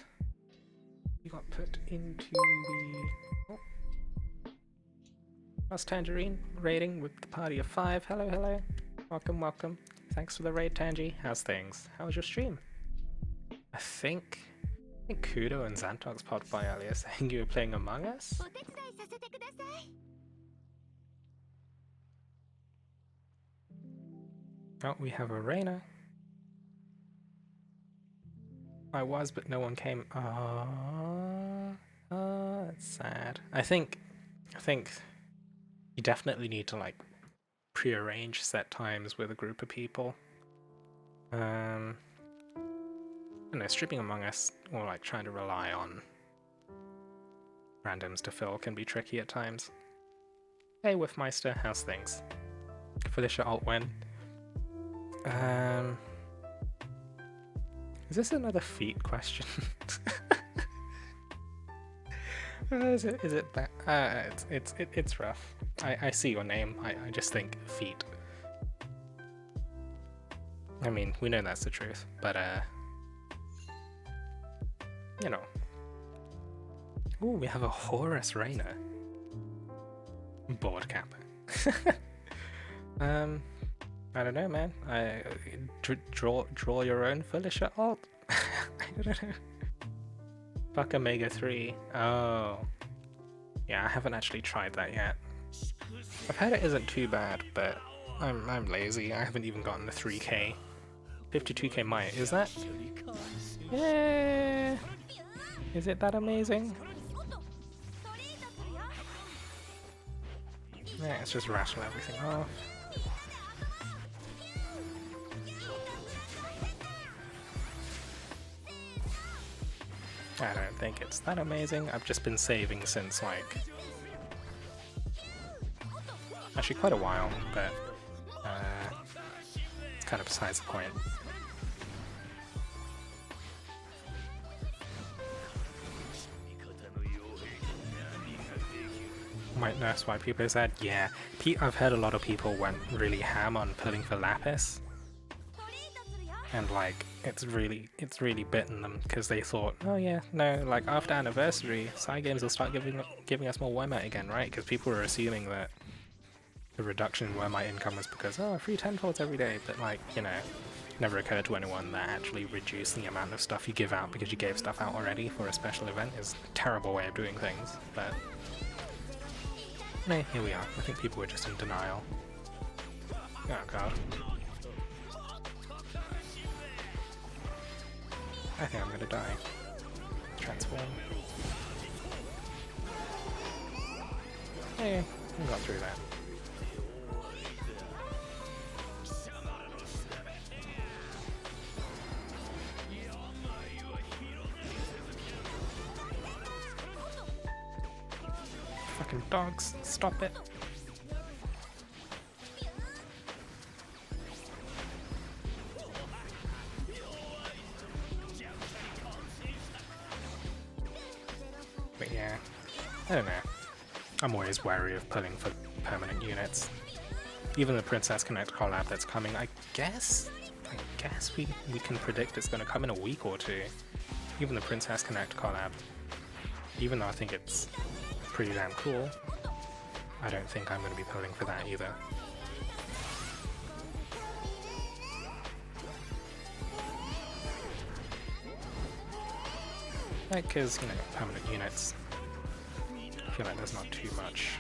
He got put into the... Oh. Plus Tangerine, raiding with the party of 5. Hello. Welcome. Thanks for the raid, Tangy. How's things? How was your stream? I think Kudo and Xantox popped by earlier saying you were playing Among Us? Oh, we have a Reyna. I was, but no one came. That's sad. I think you definitely need to like pre-arrange set times with a group of people. I don't know, streaming Among Us or like trying to rely on randoms to fill can be tricky at times. Hey Whiffmeister, how's things? Felicia alt win. Is this another feet question? Is it that? It's rough. I see your name. I just think feet. I mean, we know that's the truth, but you know. Ooh, we have a Horus Rainer. Board Kappa. I don't know, man. Draw your own Felicia alt. I don't know. Fuck Omega 3. Oh. Yeah, I haven't actually tried that yet. I've heard it isn't too bad, but I'm lazy. I haven't even gotten the 3k. 52k might. Is that? Yeah. Is it that amazing? Yeah, let's just rattle everything off. I don't think it's that amazing. I've just been saving since, like, actually quite a while, but it's kind of besides the point. Might nurse why people said, yeah. I've heard a lot of people went really ham on pulling for Lapis. And like, it's really bitten them because they thought, oh yeah, no, like after Anniversary, Cygames will start giving us more Wormite again, right? Because people were assuming that the reduction in Wormite income was because, oh, free 10-folds every day, but like, you know, never occurred to anyone that actually reducing the amount of stuff you give out because you gave stuff out already for a special event is a terrible way of doing things, but no, here we are. I think people were just in denial. Oh god. I think I'm gonna die. Transform. Hey, we got through that. Fucking dogs, stop it. But yeah, I don't know. I'm always wary of pulling for permanent units. Even the Princess Connect collab that's coming, I guess we can predict it's going to come in a week or two. Even the Princess Connect collab, even though I think it's pretty damn cool, I don't think I'm going to be pulling for that either. Because, you know, permanent units, I feel like there's not too much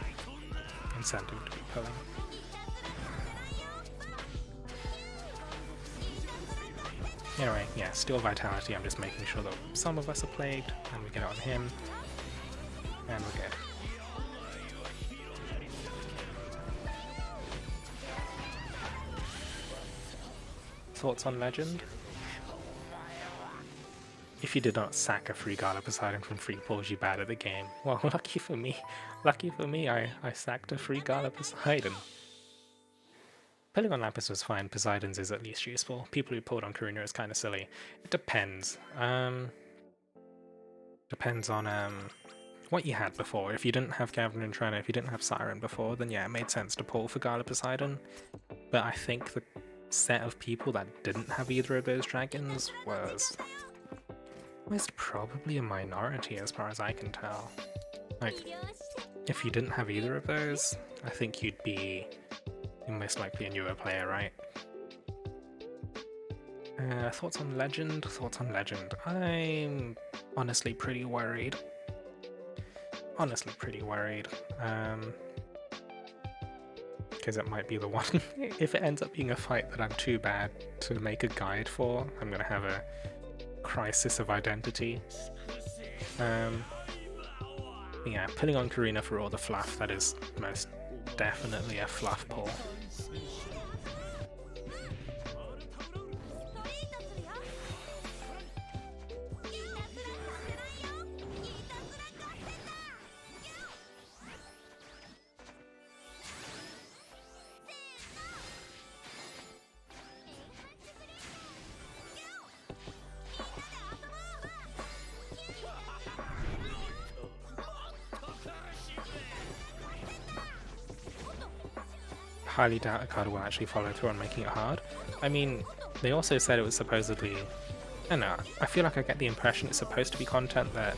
incentive to be pulling. Anyway, yeah, Steel Vitality, I'm just making sure that some of us are plagued, and we get it on him, and we're good. Thoughts on Legend? If you did not sack a free Gala Poseidon from free pulls, you bad at the game. Well, lucky for me, I sacked a free Gala Poseidon. Pulling on Lapis was fine, Poseidon's is at least useful. People who pulled on Karuna is kind of silly. It depends. Depends on what you had before. If you didn't have Gavin and Trina, if you didn't have Siren before, then yeah, it made sense to pull for Gala Poseidon. But I think the set of people that didn't have either of those dragons was probably a minority as far as I can tell. Like, if you didn't have either of those, I think you'd be most likely a newer player, right? Thoughts on Legend? Thoughts on Legend. I'm honestly pretty worried. Because it might be the one, if it ends up being a fight that I'm too bad to make a guide for, I'm gonna have a crisis of identity. Yeah, pulling on Karina for all the fluff, that is most definitely a fluff pull. highly doubt Okada will actually follow through on making it hard. I mean, they also said it was supposedly... I don't know, I feel like I get the impression it's supposed to be content that...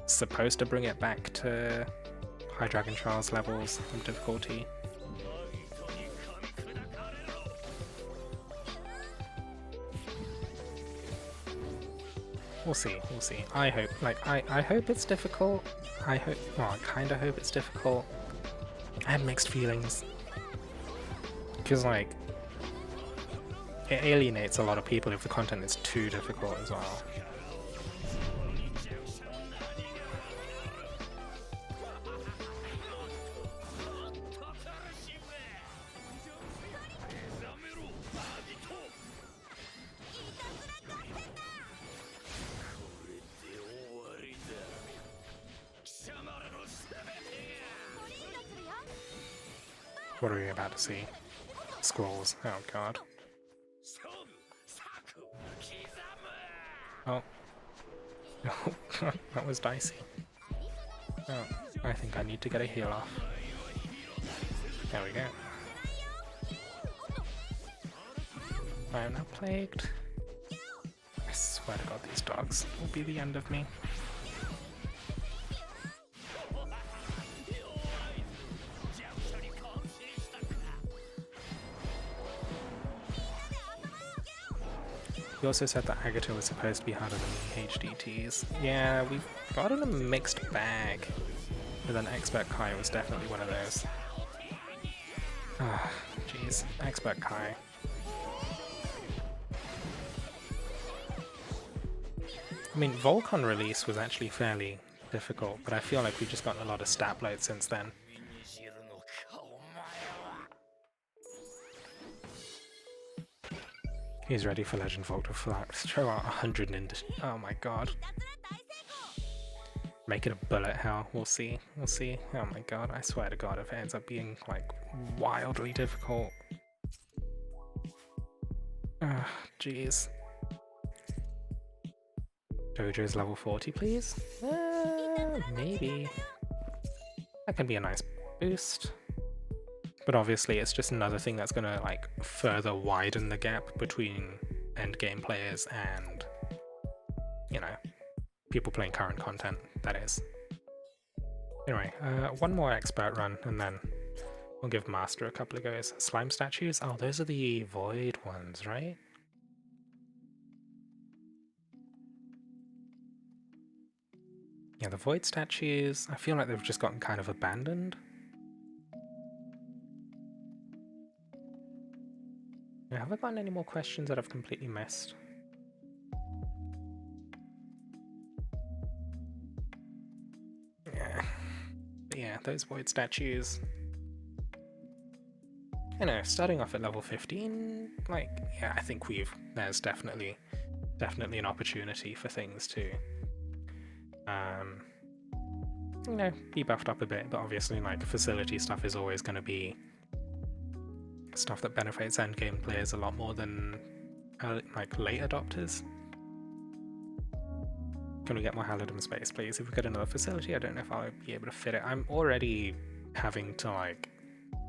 supposed to bring it back to High Dragon Trials levels of difficulty. We'll see, we'll see. I hope, like, I hope it's difficult. I kinda hope it's difficult. I have mixed feelings. Because, like, it alienates a lot of people if the content is too difficult as well. What are we about to see? Scrolls. Oh god. Oh. Oh god, that was dicey. Oh, I think I need to get a heal off. There we go. I am now plagued. I swear to god these dogs will be the end of me. He also said that Agata was supposed to be harder than the HDTs. Yeah, we've gotten a mixed bag. But then Expert Kai was definitely one of those. Ah, jeez. Expert Kai. I mean, Volk on release was actually fairly difficult, but I feel like we've just gotten a lot of stat bloat since then. He's ready for Legend Volk to throw out 100 into... Oh my god. Make it a bullet hell. We'll see. We'll see. Oh my god. I swear to god if it ends up being, like, wildly difficult. Ah, jeez. Dojo's level 40, please? Maybe. That can be a nice boost. But obviously it's just another thing that's gonna, like, further widen the gap between endgame players and, you know, people playing current content, that is. Anyway, one more expert run and then we'll give Master a couple of goes. Slime statues? Oh, those are the void ones, right? Yeah, the void statues, I feel like they've just gotten kind of abandoned. Have I gotten any more questions that I've completely missed? Yeah. But yeah, those void statues. You know, starting off at level 15, like, yeah, I think there's definitely an opportunity for things to, you know, be buffed up a bit, but obviously, like, facility stuff is always going to be stuff that benefits endgame players a lot more than like late adopters. Can we get more Halidom space, please? If we get another facility, I don't know if I'll be able to fit it. I'm already having to, like,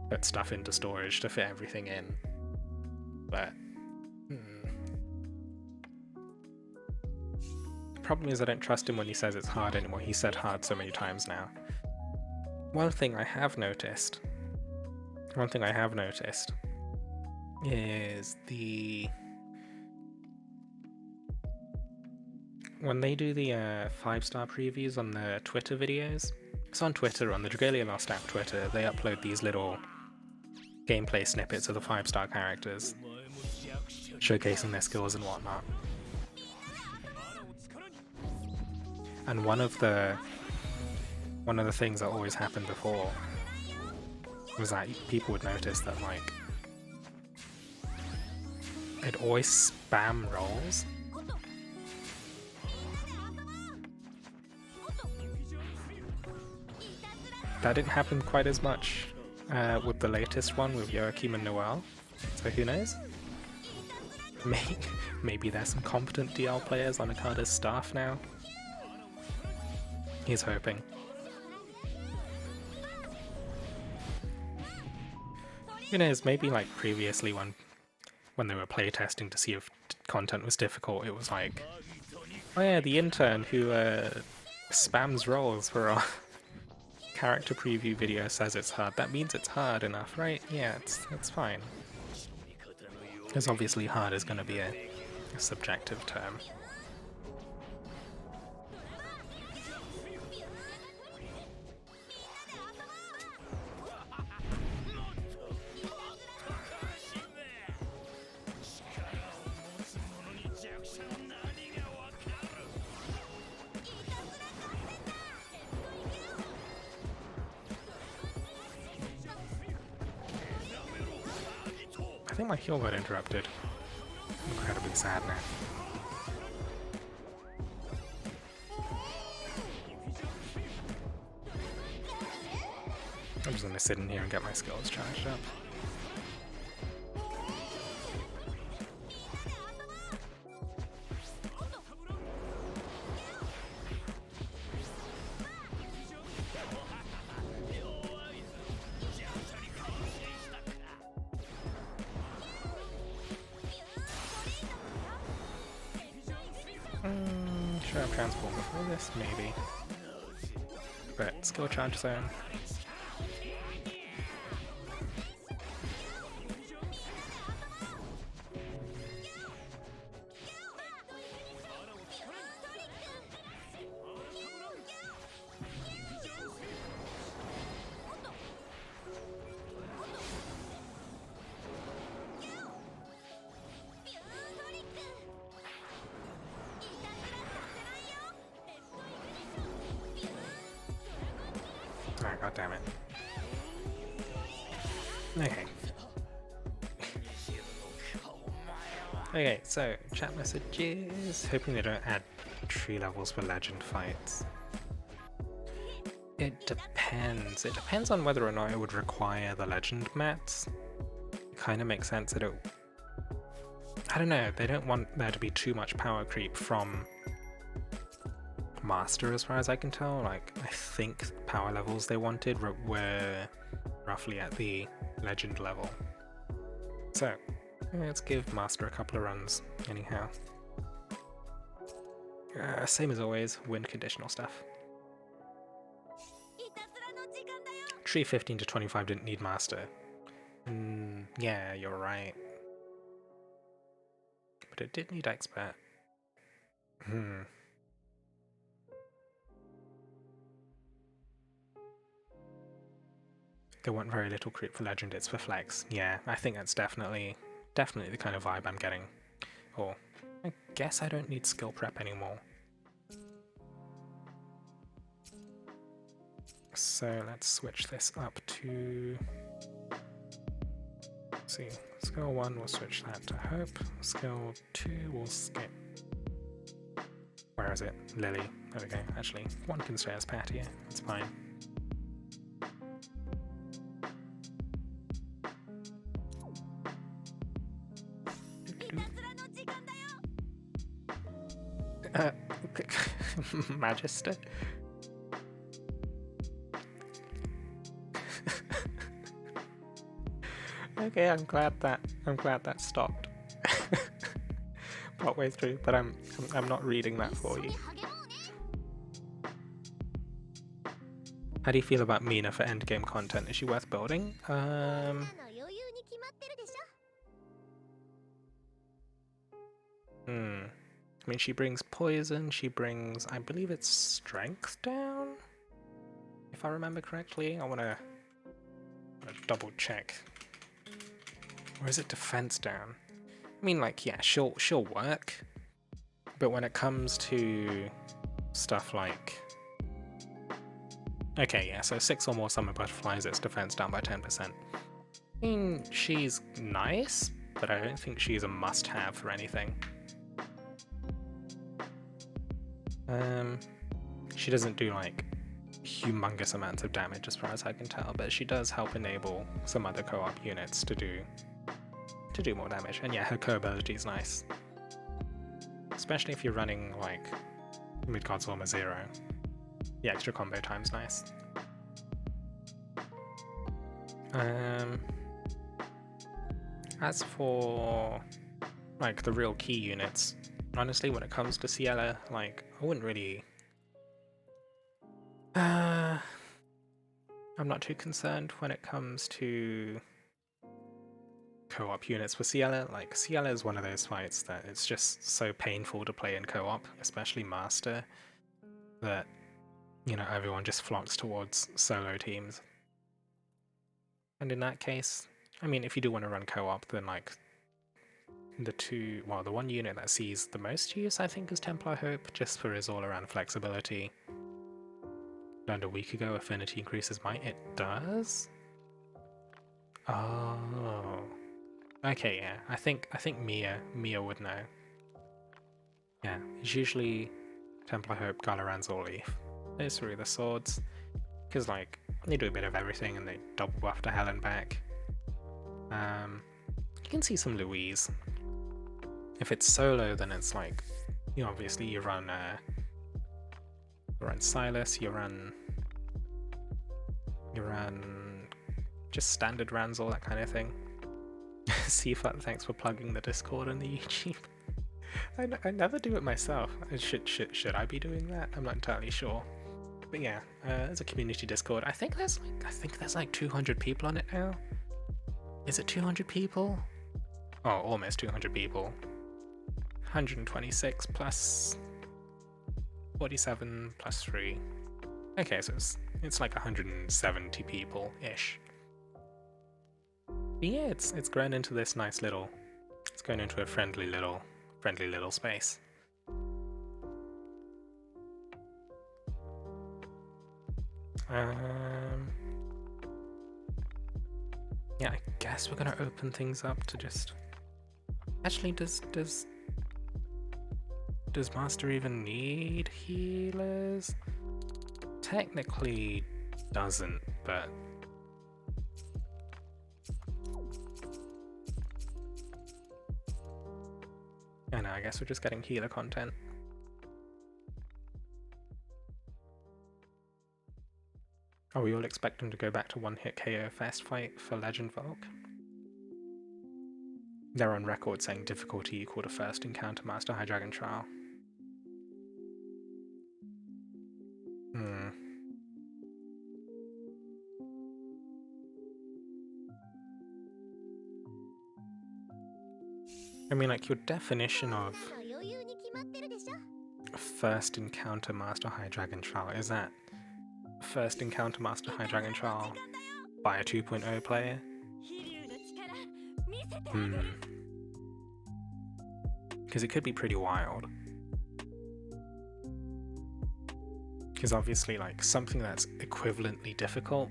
put stuff into storage to fit everything in, but the problem is I don't trust him when he says it's hard anymore. He said hard so many times now. One thing I have noticed is when they do the 5-star previews on the Twitter videos, it's on Twitter, on the Dragalia Lost app Twitter, they upload these little gameplay snippets of the 5-star characters, showcasing their skills and whatnot. And one of the things that always happened before was that people would notice that, like, it always spam rolls. That didn't happen quite as much with the latest one with Joachim and Noel, so who knows? Maybe there's some competent DL players on Okada's staff now. He's hoping. Who knows, maybe like previously when they were playtesting to see if content was difficult, it was like, oh yeah, the intern who spams rolls for our character preview video says it's hard. That means it's hard enough, right? Yeah, it's fine. Because obviously hard is going to be a subjective term. I think my heal got interrupted. Incredibly sad now. I'm just gonna sit in here and get my skills charged up. Should I have transport before this? Maybe. But skill charge zone. Alright, god damn it. Okay. Okay, so chat messages. Hoping they don't add tree levels for legend fights. It depends. It depends on whether or not it would require the legend mats. It kind of makes sense that it... I don't know, they don't want there to be too much power creep from Master as far as I can tell. Like, I think power levels they wanted were roughly at the legend level. So, let's give Master a couple of runs anyhow. Same as always, wind conditional stuff. Tree 15 to 25 didn't need Master. Yeah, you're right. But it did need Expert. They want very little creep for Legend, it's for Flex. Yeah, I think that's definitely the kind of vibe I'm getting. Or, I guess I don't need skill prep anymore. So let's switch this up to... Let's see, skill 1 we'll switch that to Hope, skill 2 we'll skip... Where is it? Lily. There we go. Actually, one can stay as Patty, it's fine. Magister? Okay, I'm glad that stopped. Partway through, but I'm not reading that for you. How do you feel about Mina for endgame content? Is she worth building? I mean, she brings poison, she brings, I believe it's strength down? If I remember correctly. I wanna double check. Or is it defense down? I mean, like, yeah, she'll work, but when it comes to stuff like... Okay, yeah, so 6 or more summer butterflies, it's defense down by 10%. I mean, she's nice, but I don't think she's a must-have for anything. She doesn't do, like, humongous amounts of damage as far as I can tell, but she does help enable some other co-op units to do more damage. And yeah, her co-ability is nice. Especially if you're running, like, Midgard's Armor 0. The extra combo time's nice. As for like the real key units, honestly, when it comes to Ciela, like I wouldn't really. I'm not too concerned when it comes to co-op units for Ciela. Like Ciela is one of those fights that it's just so painful to play in co-op, especially Master, that everyone just flocks towards solo teams. And in that case, I mean, if you do want to run co-op, then like the one unit that sees the most use, I think, is Templar Hope, just for his all-around flexibility. Learned a week ago, affinity increases might. It does? Oh. Okay, yeah. I think Mia would know. Yeah, it's usually Templar Hope, Galaran's or Leaf. Those three are the swords. Because, like, they do a bit of everything and they double buff to hell and back. You can see some Louise. If it's solo, then it's like, obviously you run Silas, you run just standard Ranzor, that kind of thing. Seafut, thanks for plugging the Discord and the YouTube. I never do it myself. Should I be doing that? I'm not entirely sure. But yeah, there's a community Discord. I think there's like 200 people on it now. Is it 200 people? Oh, almost 200 people. 126 plus 47 plus 3. Okay, so it's like 170 people-ish. But yeah, it's grown into this nice little. It's grown into a friendly little space. Yeah, I guess we're gonna open things up to just. Actually, does Master even need healers? Technically doesn't, but I know, I guess we're just getting healer content. Are we all expecting to go back to one-hit KO fast fight for Legend Volk? They're on record saying difficulty equal to first encounter Master High Dragon Trial. I mean, like, your definition of first encounter Master High Dragon Trial, is that first encounter Master High Dragon Trial by a 2.0 player? Because it could be pretty wild. Because obviously, like, something that's equivalently difficult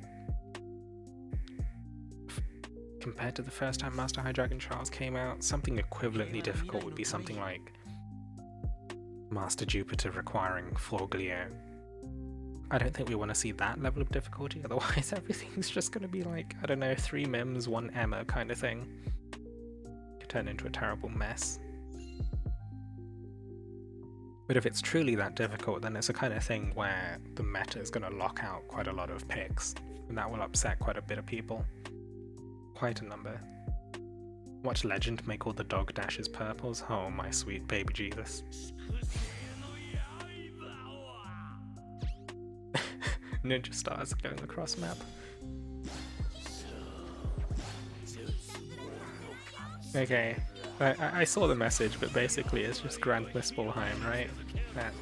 compared to the first time Master High Dragon Trials came out, something equivalently difficult would be something like Master Jupiter requiring Florglio. I don't think we want to see that level of difficulty, otherwise everything's just going to be like, I don't know, 3 Mims, 1 Emma kind of thing. Could turn into a terrible mess. But if it's truly that difficult, then it's a kind of thing where the meta is going to lock out quite a lot of picks, and that will upset quite a bit of people. Quite a number. Watch Legend make all the dog dashes purples. Oh my sweet baby Jesus. Ninja stars going across map. Okay, I saw the message, but basically it's just Grand Muspelheim, right? That.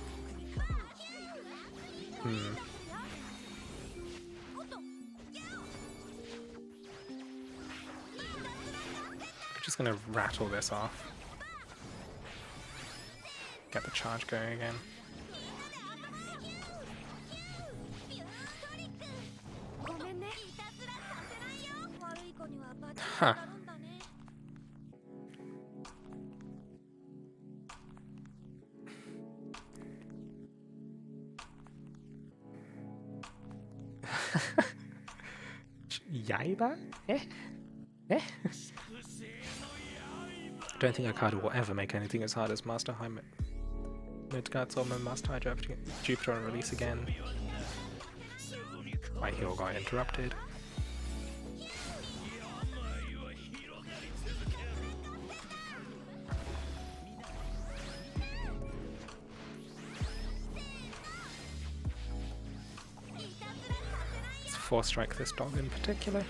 Just gonna rattle this off. Get the charge going again. Huh. Yaiba? Eh? I don't think Okada will ever make anything as hard as Master High Midgard's or Master High Jupiter on release again. My heal got interrupted. Force strike this dog in particular.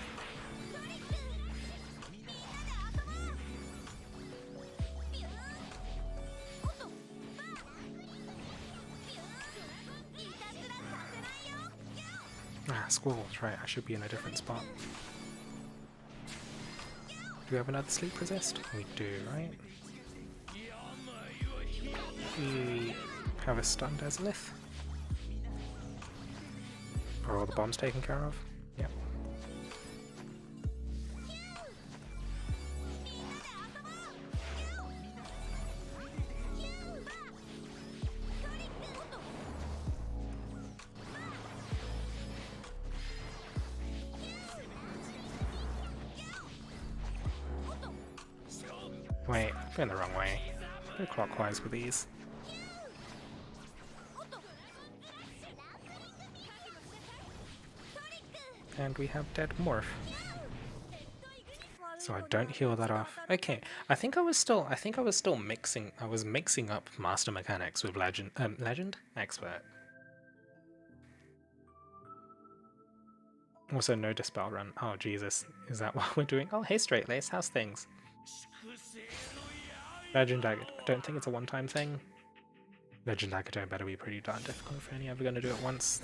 Ah, squirrels, right, I should be in a different spot. Do we have another sleep resist? We do, right? We have a stunned Ezlith. Are all the bombs taken care of? Yep. Wait, going the wrong way. Go clockwise with these. And we have dead morph. So I don't heal that off. Okay, I think I was still mixing up master mechanics with legend expert. Also no dispel run. Oh Jesus, is that what we're doing? Oh hey Straight Lace, how's things? Legend Dagger, I don't think it's a one-time thing. Legend Dagger better be pretty darn difficult if you're only ever gonna do it once.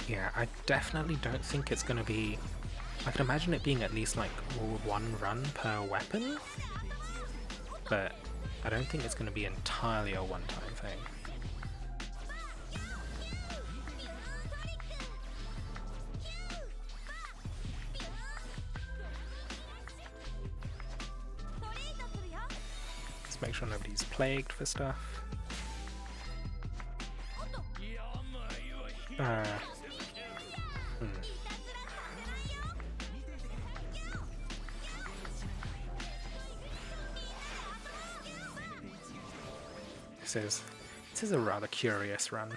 Yeah, I definitely don't think it's gonna be... I can imagine it being at least like one run per weapon, but I don't think it's gonna be entirely a one-time thing. Let's make sure nobody's plagued for stuff. This is a rather curious run,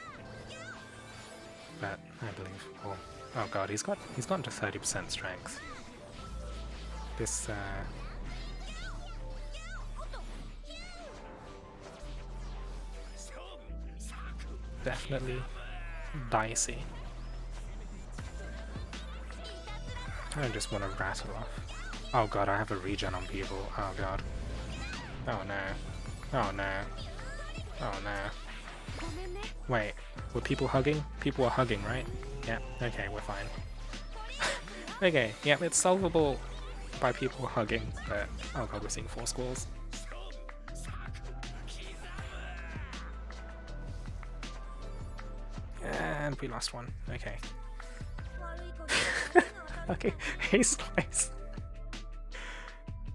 but I believe. Oh god, he's gotten to 30% strength. This definitely dicey. I don't just want to rattle off. Oh god, I have a regen on people. Oh god. Oh no. Oh no. Oh no. Wait, were people hugging? People were hugging, right? Yeah, okay, we're fine. Okay, yeah, it's solvable by people hugging, but oh god, we're seeing 4 squalls. And we lost one. Okay. Okay, hey Slice.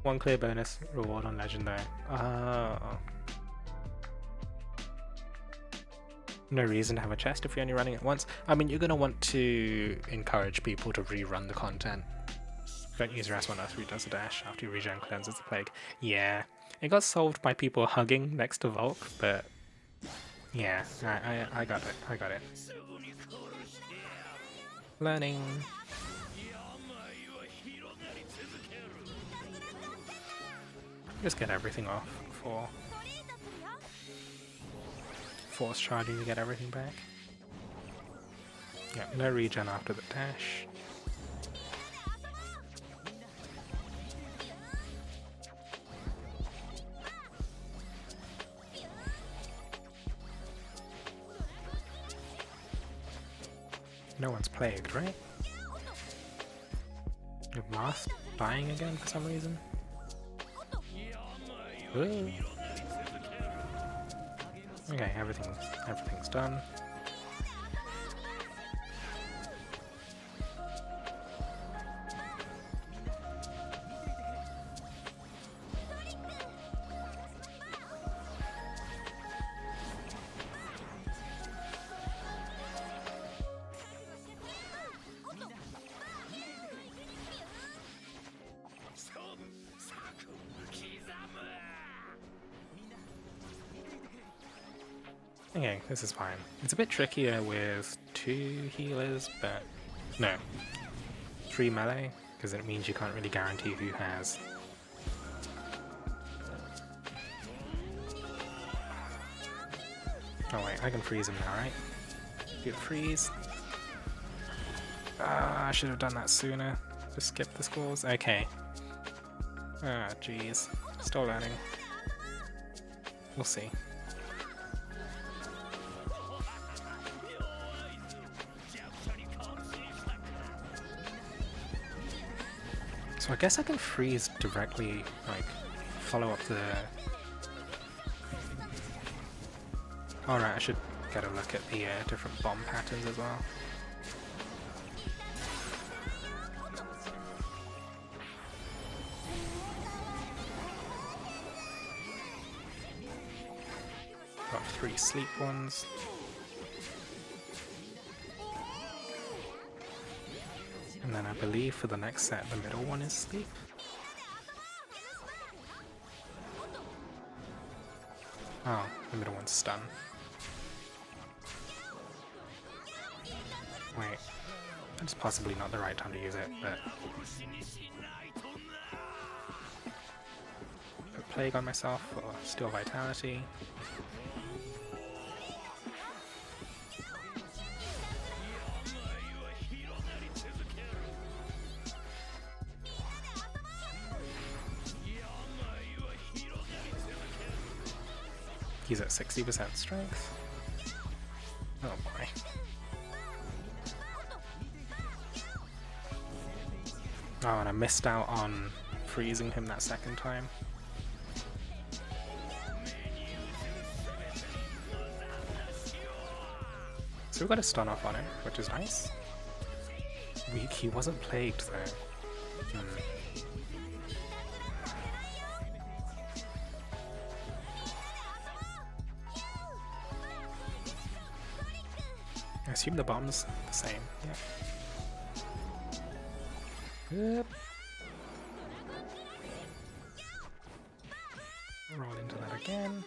1 clear bonus reward on Legend though. Oh. No reason to have a chest if you're only running it once. I mean, you're going to want to encourage people to rerun the content. Don't use your S1 R3 does a dash after you regen cleanses the plague. Yeah, it got solved by people hugging next to Volk, but yeah, I got it. I got it. Learning. Just get everything off before force charging to get everything back. Yeah, no regen after the dash. No one's plagued, right? Your Moth dying again for some reason? Ooh. Okay, everything's done. Okay, this is fine. It's a bit trickier with 2 healers, but no. 3 melee. because it means you can't really guarantee who has. Oh wait, I can freeze him now, right? Good freeze. I should have done that sooner. Just skip the scores. Okay. Ah, jeez. Still learning. We'll see. So I guess I can freeze directly, like, follow up the... Alright, I should get a look at the different bomb patterns as well. Got 3 sleep ones. And then I believe for the next set, the middle one is sleep. Oh, the middle one's stun. Wait, it's possibly not the right time to use it, but... Put Plague on myself for Steal Vitality. He's at 60% strength. Oh boy. Oh, and I missed out on freezing him that second time. So we got a stun off on him, which is nice. He wasn't plagued though. I assume the bomb's the same, yeah. Yep. Roll into that again.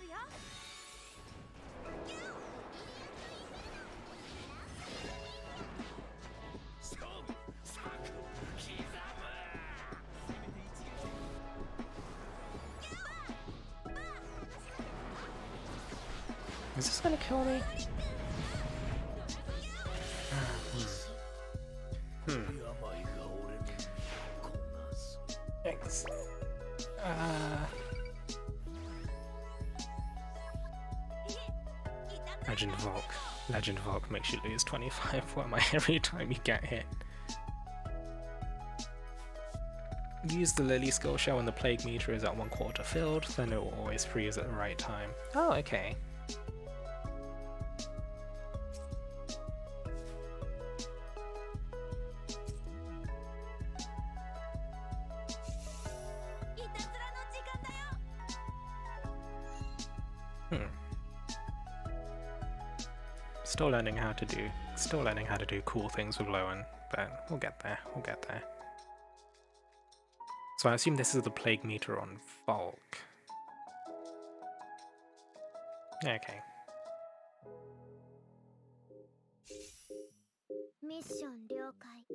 Is this gonna kill me? Thanks. Legend Volk. Legend Volk makes you lose 25 Whammo every time you get hit. Use the Lily skill shell when the plague meter is at 1/4 filled, then it will always freeze at the right time. Oh, okay. Still learning how to do cool things with Lowen, but we'll get there, we'll get there. So I assume this is the plague meter on Volk. Okay. Mission 了解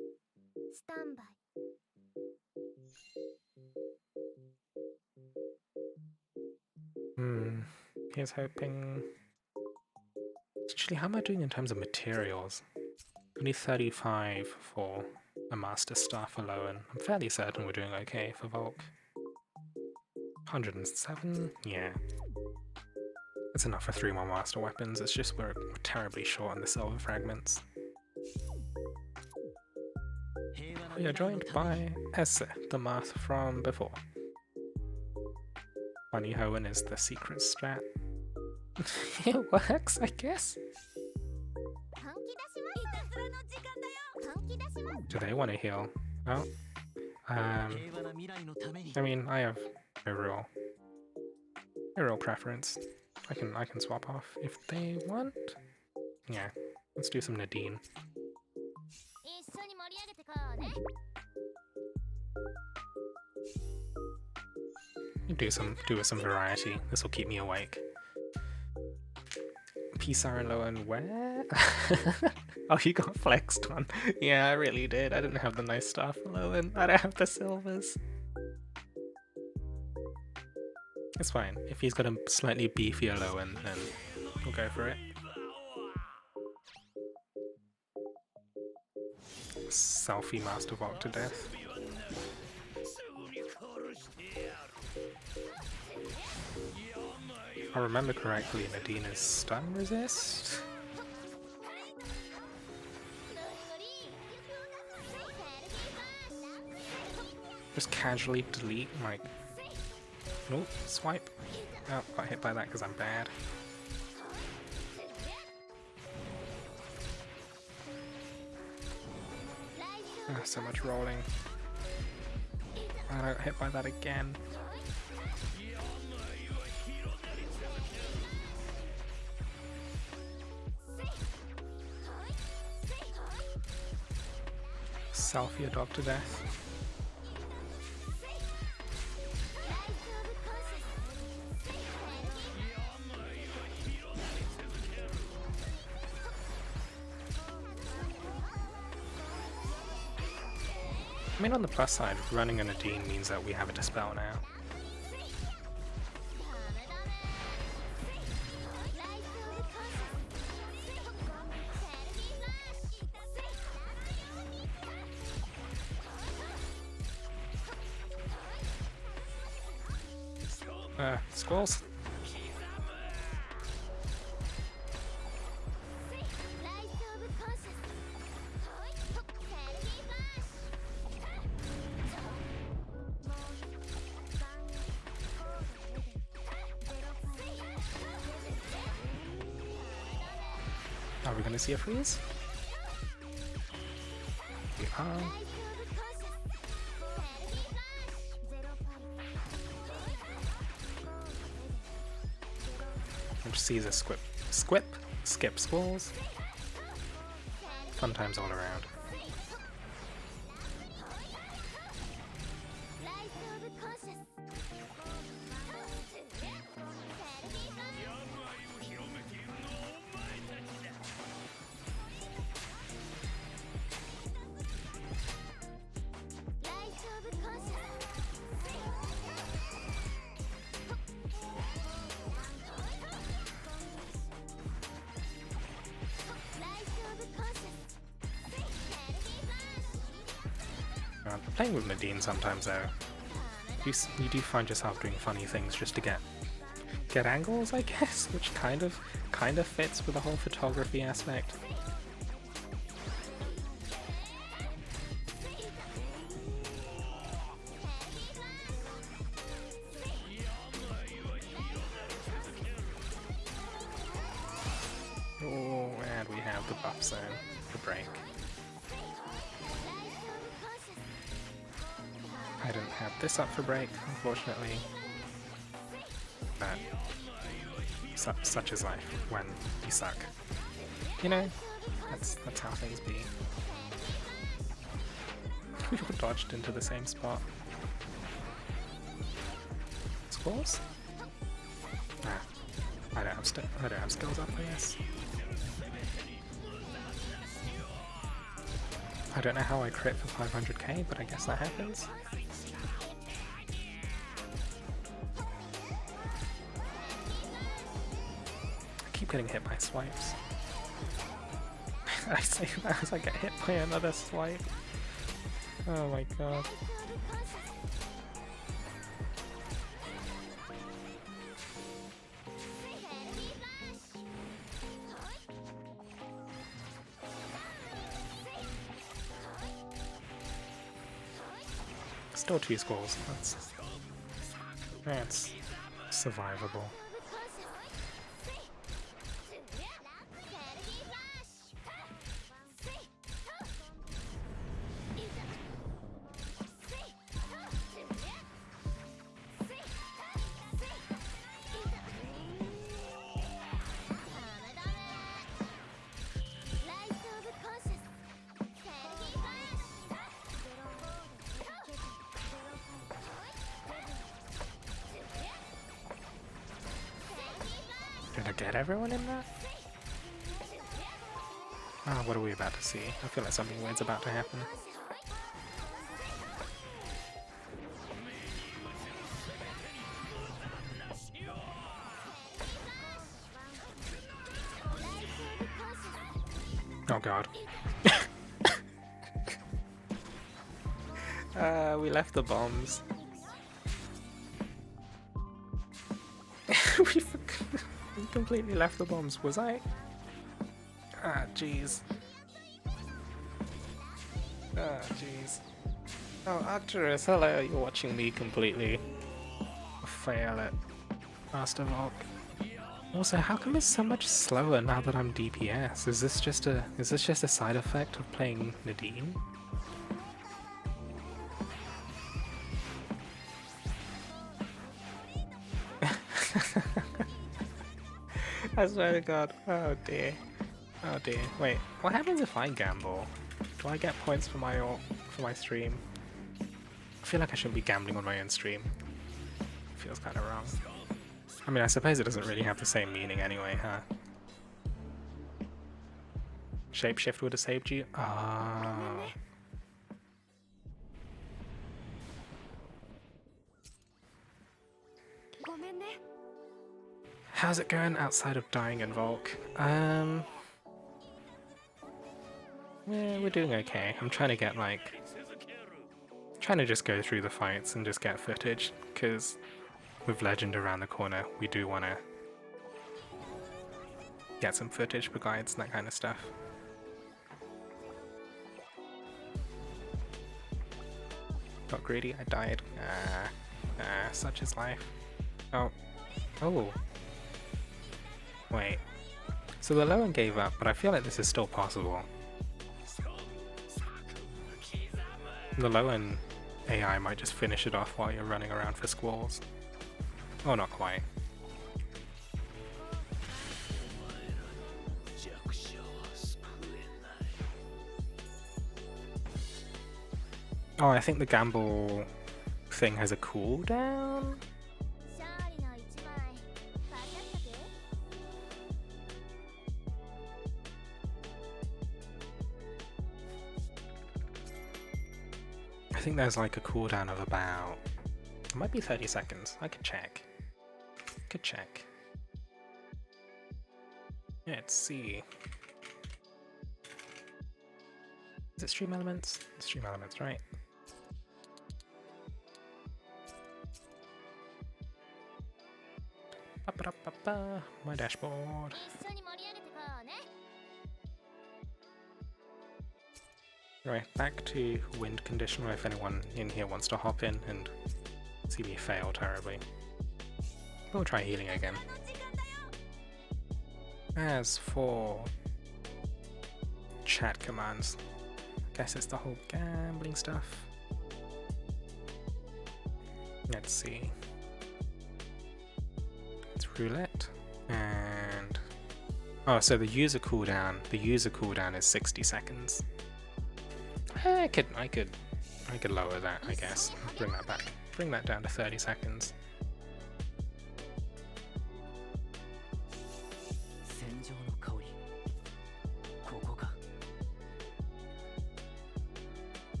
Stand by. Here's hoping... Actually, how am I doing in terms of materials? Only 35 for a Master Staff alone. I'm fairly certain we're doing okay for Volk. 107? Yeah. That's enough for 3 more Master Weapons, it's just we're terribly short on the Silver Fragments. We are joined by Esse, the Math from before. Bunny Hoenn is the secret strat. It works, I guess. Do they want to heal? Oh. I mean, I have a real preference. I can swap off if they want. Yeah, let's do some Nadine. Do some variety. This will keep me awake. Pisar and Lowen, where? Oh, you got flexed on. Yeah, I really did. I didn't have the nice stuff for Lowen. I don't have the silvers. It's fine. If he's got a slightly beefier Lowen, then we'll go for it. Selfie Master Volk to death. If I remember correctly, Nadina's stun resist? Just casually delete, like... Nope, swipe. Oh, got hit by that because I'm bad. Oh, so much rolling. I got hit by that again. Selfie a dog to death. I mean, on the plus side, running a Nadine means that we have a Dispel now. Squalls. Are we gonna see a freeze? We are. Which sees a skip squalls. Fun times all around. Playing with Nadine sometimes though, you do find yourself doing funny things just to get angles, I guess, which kind of fits with the whole photography aspect. Oh, and we have the buff zone, the break. I didn't have this up for break, unfortunately. But such is life when you suck. You know, that's how things be. We all dodged into the same spot. Scores? Ah, I don't have skills up, I guess. I don't know how I crit for 500k, but I guess that happens. I keep getting hit by swipes. I say that as I get hit by another swipe. Oh my god. Still 2 squalls. That's survivable. Did I get everyone in that? Oh, what are we about to see? I feel like something weird's about to happen. Oh god. We left the bombs. we completely left the bombs. Was I? Ah, jeez. Ah, jeez. Oh, Arcturus, hello. You're watching me completely fail at Master Volk. Also, how come it's so much slower now that I'm DPS? Is this just a side effect of playing Nadine? I swear to God. Oh dear. Oh dear. Wait, what happens if I gamble? Do I get points for my stream? I feel like I shouldn't be gambling on my own stream. Feels kind of wrong. I mean, I suppose it doesn't really have the same meaning anyway, huh? Shapeshift would have saved you? Oh. How's it going outside of dying in Volk? Yeah, we're doing okay. I'm trying to get trying to just go through the fights and just get footage, because with Legend around the corner, we do want to get some footage for guides and that kind of stuff. Got greedy, I died. Such is life. Oh. Oh. Wait. So the low one gave up, but I feel like this is still possible. The low end AI might just finish it off while you're running around for squalls. Oh, not quite. Oh, I think the gamble thing has a cooldown? I think there's like a cooldown of about... It might be 30 seconds. I could check. Yeah, let's see. Is it stream elements? It's stream elements, right? My dashboard. Right, back to wind conditional if anyone in here wants to hop in and see me fail terribly. We'll try healing again. As for chat commands, I guess it's the whole gambling stuff. Let's see. It's roulette and oh, so the user cooldown is 60 seconds. I could lower that, I guess. Bring that back. Bring that down to 30 seconds.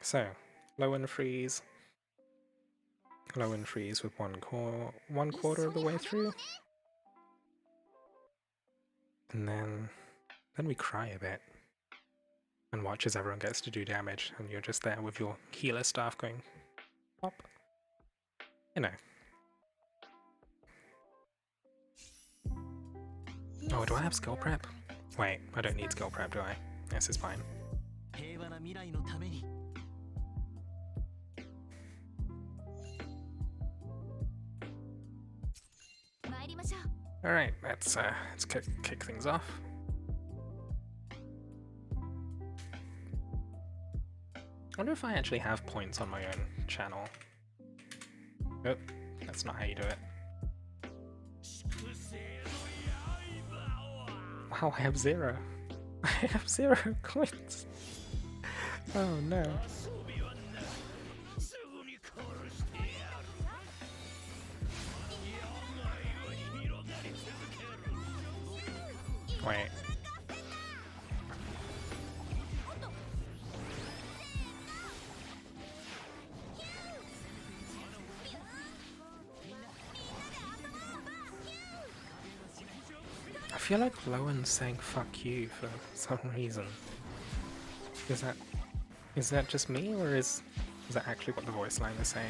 So, low and freeze. Low and freeze with one quarter of the way through. And then we cry a bit. And watch as everyone gets to do damage, and you're just there with your healer staff going pop. You know. Oh, do I have skill prep? Wait, I don't need skill prep, do I? This is fine. Alright, let's kick things off. I wonder if I actually have points on my own channel. Oh, that's not how you do it. Wow, I have 0. I have 0 coins. Oh no. Wait. I feel like Lowen's saying fuck you for some reason. Is that just me, or is that actually what the voice line is saying?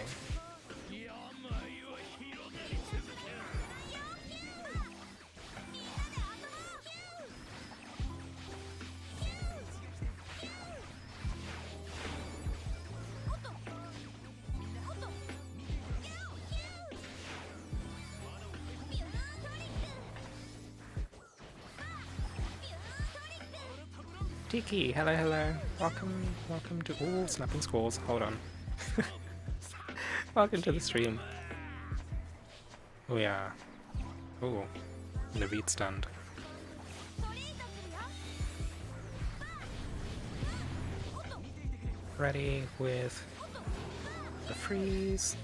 Tiki, hello, hello. Welcome to all snapping squalls. Hold on. Welcome to the stream. We are. Oh, Naveed stunned. Ready with the freeze.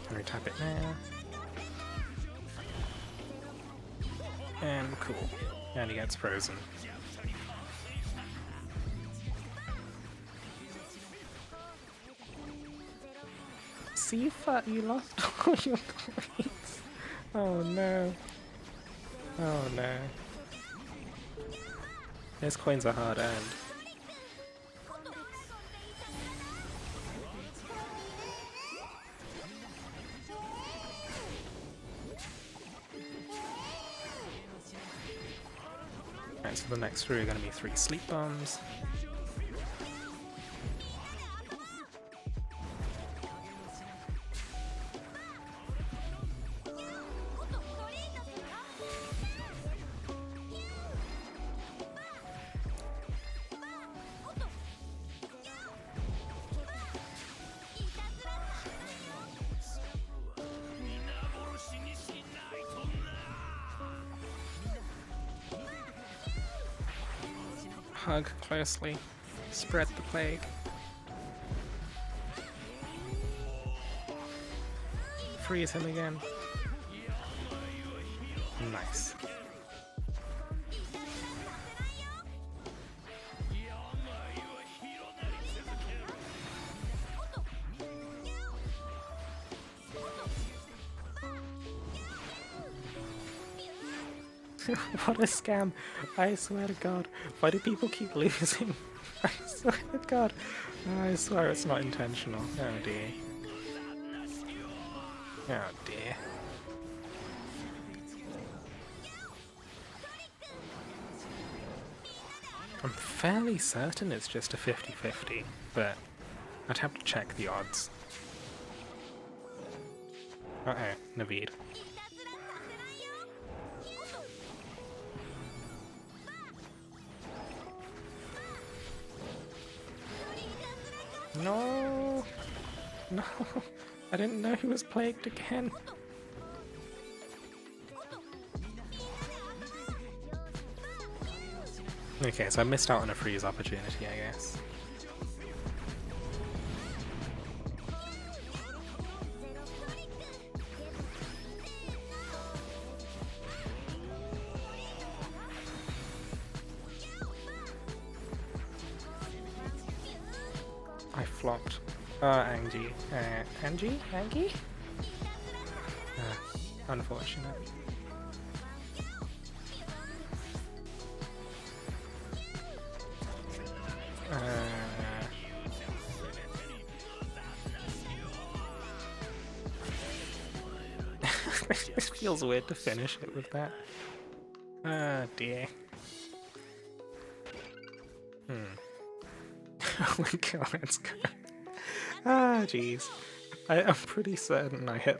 Can we tap it now? And cool. And he gets frozen. Sifa, you lost all your coins. Oh no. Oh no. Those coins are hard earned. Right, so the next three are going to be 3 sleep bombs. Hug closely. Spread the plague. Freeze him again. Nice. What a scam. I swear to God. Why do people keep losing? I swear to God. I swear it's not intentional. Oh dear. Oh dear. I'm fairly certain it's just a 50-50, but I'd have to check the odds. Uh-oh, Naveed. No! No! I didn't know he was plagued again. Okay, so I missed out on a freeze opportunity, I guess. I flopped. Angie. Angie? Angie? Unfortunate. It feels weird to finish it with that. Ah, dear. Oh my god, let's go. Ah, jeez. I'm pretty certain I hit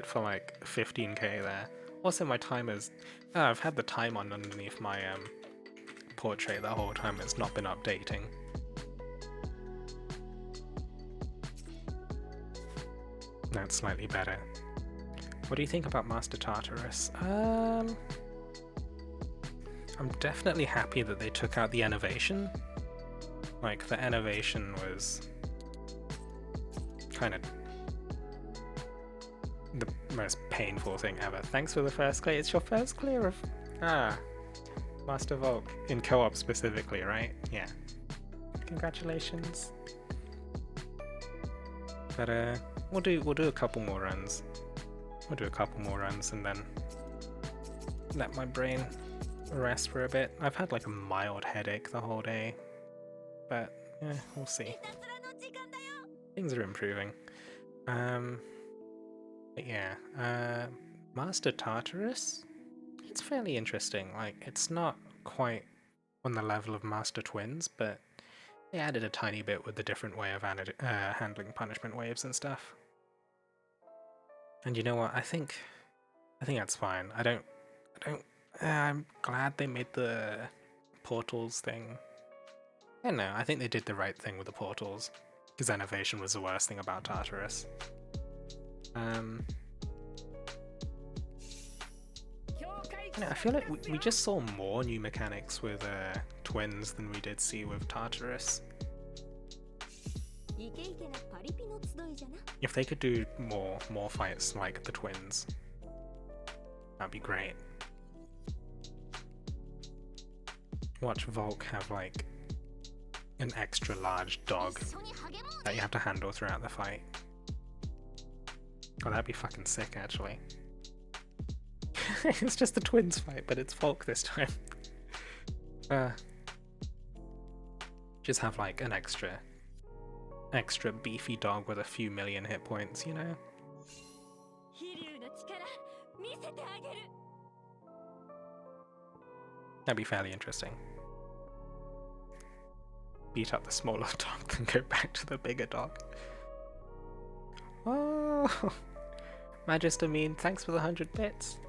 for like 15k there. Also, my timer's... I've had the time on underneath my portrait the whole time. It's not been updating. That's slightly better. What do you think about Master Tartarus? I'm definitely happy that they took out the innovation. Like, the innovation was kind of... most painful thing ever. Thanks for the first clear. It's your first clear of Master Volk in co-op specifically, right? Yeah. Congratulations. But we'll do a couple more runs. We'll do a couple more runs and then let my brain rest for a bit. I've had like a mild headache the whole day, but yeah, we'll see. Things are improving. But yeah, Master Tartarus, it's fairly interesting. Like, it's not quite on the level of Master Twins, but they added a tiny bit with the different way of handling punishment waves and stuff. And you know what? I think that's fine. I'm glad they made the portals thing. I don't know. I think they did the right thing with the portals, because innovation was the worst thing about Tartarus. I feel like we just saw more new mechanics with Twins than we did see with Tartarus. If they could do more fights like the Twins, that'd be great. Watch Volk have like an extra large dog that you have to handle throughout the fight. Oh, that'd be fucking sick, actually. It's just the Twins fight, but it's Volk this time. Just have like an extra beefy dog with a few million hit points, you know? That'd be fairly interesting. Beat up the smaller dog, then go back to the bigger dog. Oh, Magister Mean, thanks for the 100 bits.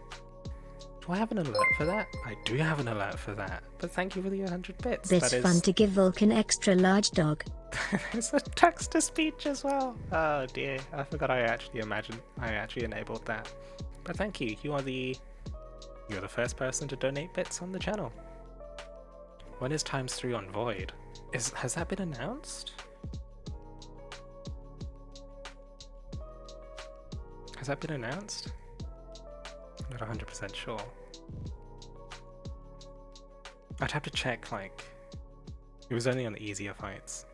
Do I have an alert for that? I do have an alert for that, but thank you for the 100 bits. It's fun to give Volk an extra large dog. There's a text-to-speech as well. Oh dear, I forgot I actually enabled that. But thank you. You're the first person to donate bits on the channel. When is ×3 on Void? Has that been announced? Has that been announced? I'm not 100% sure. I'd have to check, like, it was only on the easier fights.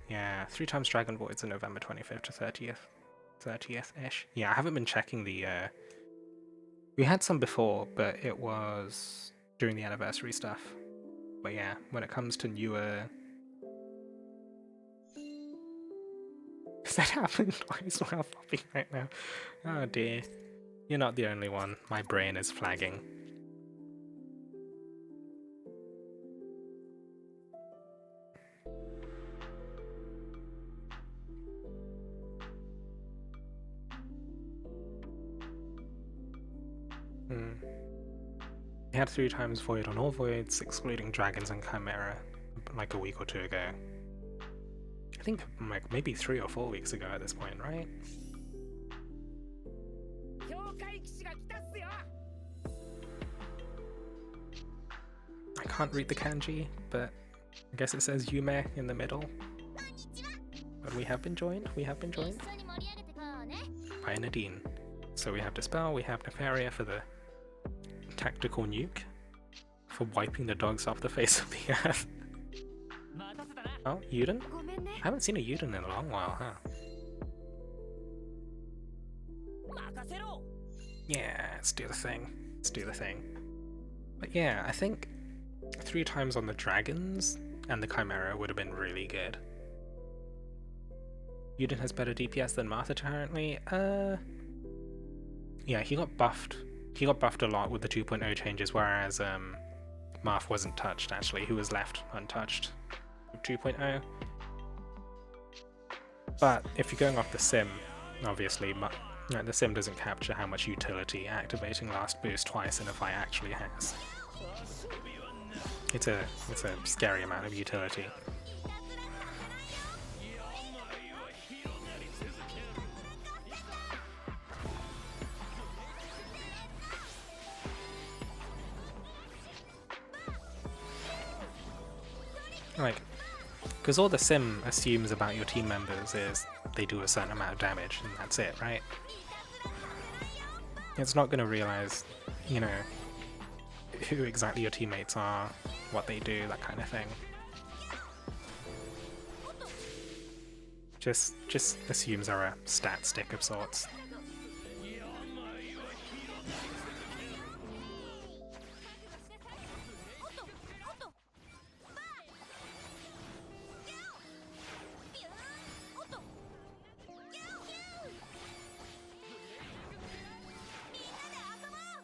Yeah, 3x Dragon Voids are November 25th to 30th-ish. Yeah, I haven't been checking the, we had some before, but it was during the anniversary stuff. But yeah, when it comes to newer... Is that happened twice while flopping right now? Oh dear. You're not the only one. My brain is flagging. We had 3x Void on all Voids, excluding Dragons and Chimera, like a week or two ago. I think like maybe 3 or 4 weeks ago at this point, right? I can't read the kanji, but I guess it says Yume in the middle. But we have been joined, by Nadine. So we have Dispel, we have Nefaria for the tactical nuke, for wiping the dogs off the face of the earth. Oh, Yuden? I haven't seen a Yuden in a long while, huh? Yeah, let's do the thing. But yeah, I think 3x on the Dragons and the Chimera would have been really good. Yuden has better DPS than Martha apparently. Yeah, he got buffed. He got buffed a lot with the 2.0 changes, whereas Marth wasn't touched actually. He was left untouched with 2.0. But if you're going off the sim, obviously the sim doesn't capture how much utility activating last boost twice in a fight actually has. It's a scary amount of utility. Like, because all the sim assumes about your team members is they do a certain amount of damage and that's it, right? It's not going to realize, you know, who exactly your teammates are, what they do, that kind of thing. Just assumes they're a stat stick of sorts.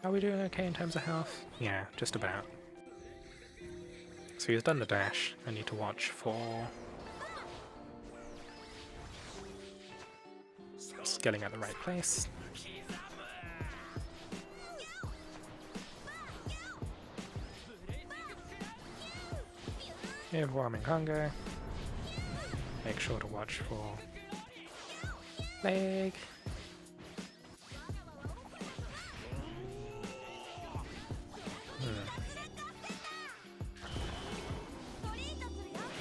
Are we doing okay in terms of health? Yeah, just about. So he's done the dash. I need to watch for just getting at the right place. Overwhelming hunger. Make sure to watch for leg.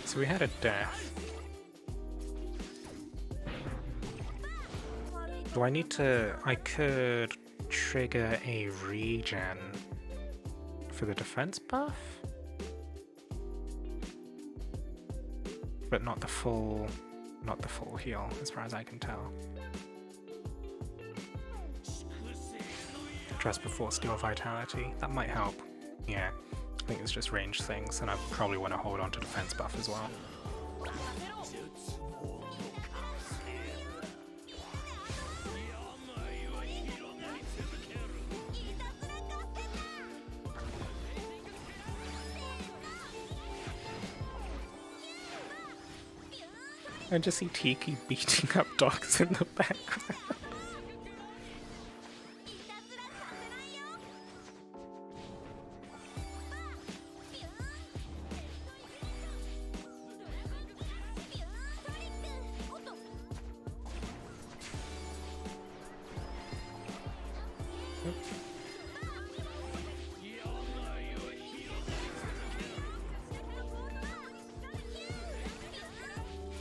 So we had a death. Do I need to... I could trigger a regen for the defense buff? But not the full heal, as far as I can tell. Just before Steel Vitality, that might help. Yeah, I think it's just range things, and I probably want to hold on to defense buff as well. I just see Tiki beating up dogs in the background.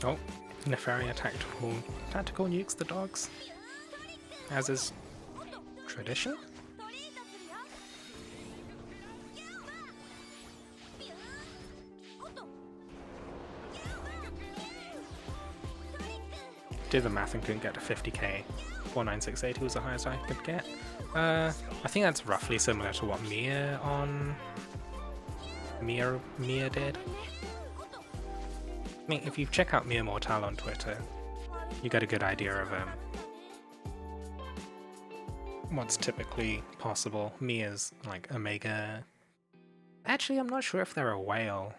Oh, Nefaria tactical nukes the dogs, as is tradition. Did the math and couldn't get to 50k. 49680 was the highest I could get. I think that's roughly similar to what Mia did. I mean, if you check out Mia Mortal on Twitter, you get a good idea of what's typically possible. Mia's like Omega. Actually, I'm not sure if they're a whale.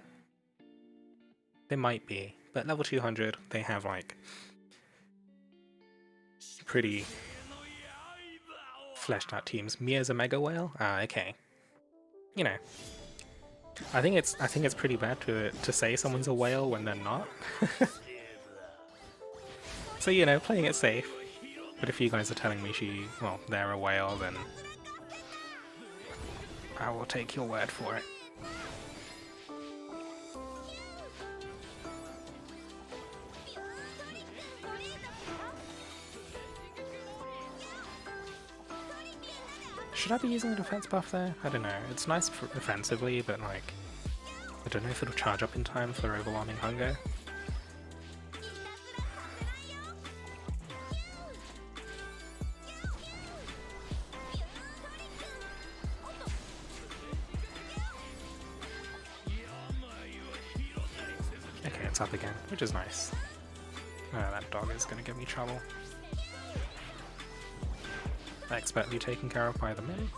They might be, but level 200, they have like pretty fleshed out teams. Mia's a mega whale? Ah, okay. You know. I think it's pretty bad to say someone's a whale when they're not. So, you know, playing it safe. But if you guys are telling me they're a whale, then I will take your word for it. Should I be using the defense buff there? I don't know. It's nice for defensively, but like, I don't know if it'll charge up in time for overwhelming hunger. Okay, it's up again, which is nice. That dog is gonna give me trouble. Expertly taken care of by the men.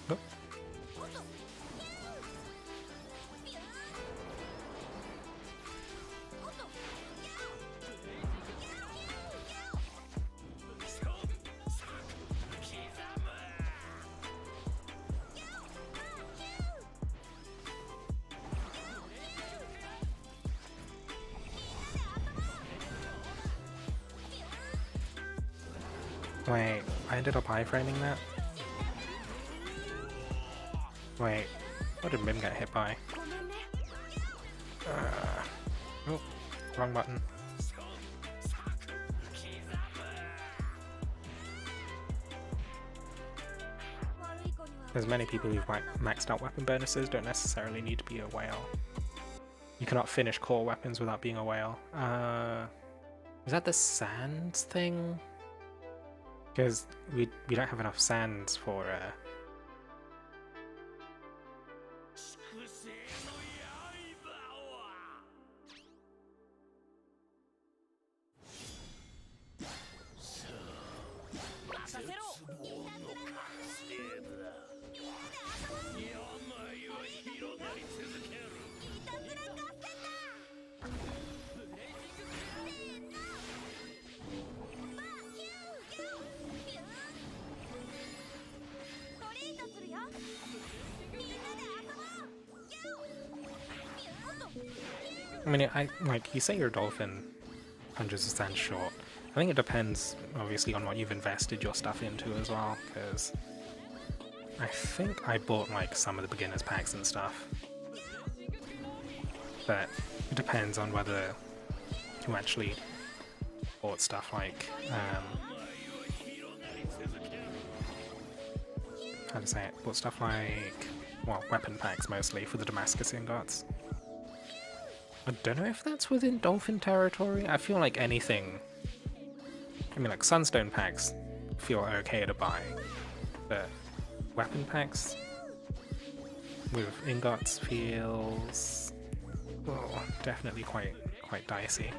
Oh. Wait, I ended up iframing that? Wait, what did Mim get hit by? Oh, wrong button. There's many people who've maxed out weapon bonuses, don't necessarily need to be a whale. You cannot finish core weapons without being a whale. Is that the sands thing? Because we don't have enough sands for I mean, like, you say you're a dolphin, hundreds of sands short. I think it depends, obviously, on what you've invested your stuff into as well, because I think I bought, like, some of the beginners packs and stuff. But it depends on whether you actually bought stuff like, how to say it? Bought stuff like, well, weapon packs mostly for the Damascus ingots. I don't know if that's within dolphin territory. I feel like anything, I mean, like sunstone packs feel okay to buy, but weapon packs with ingots feels, well, definitely quite dicey.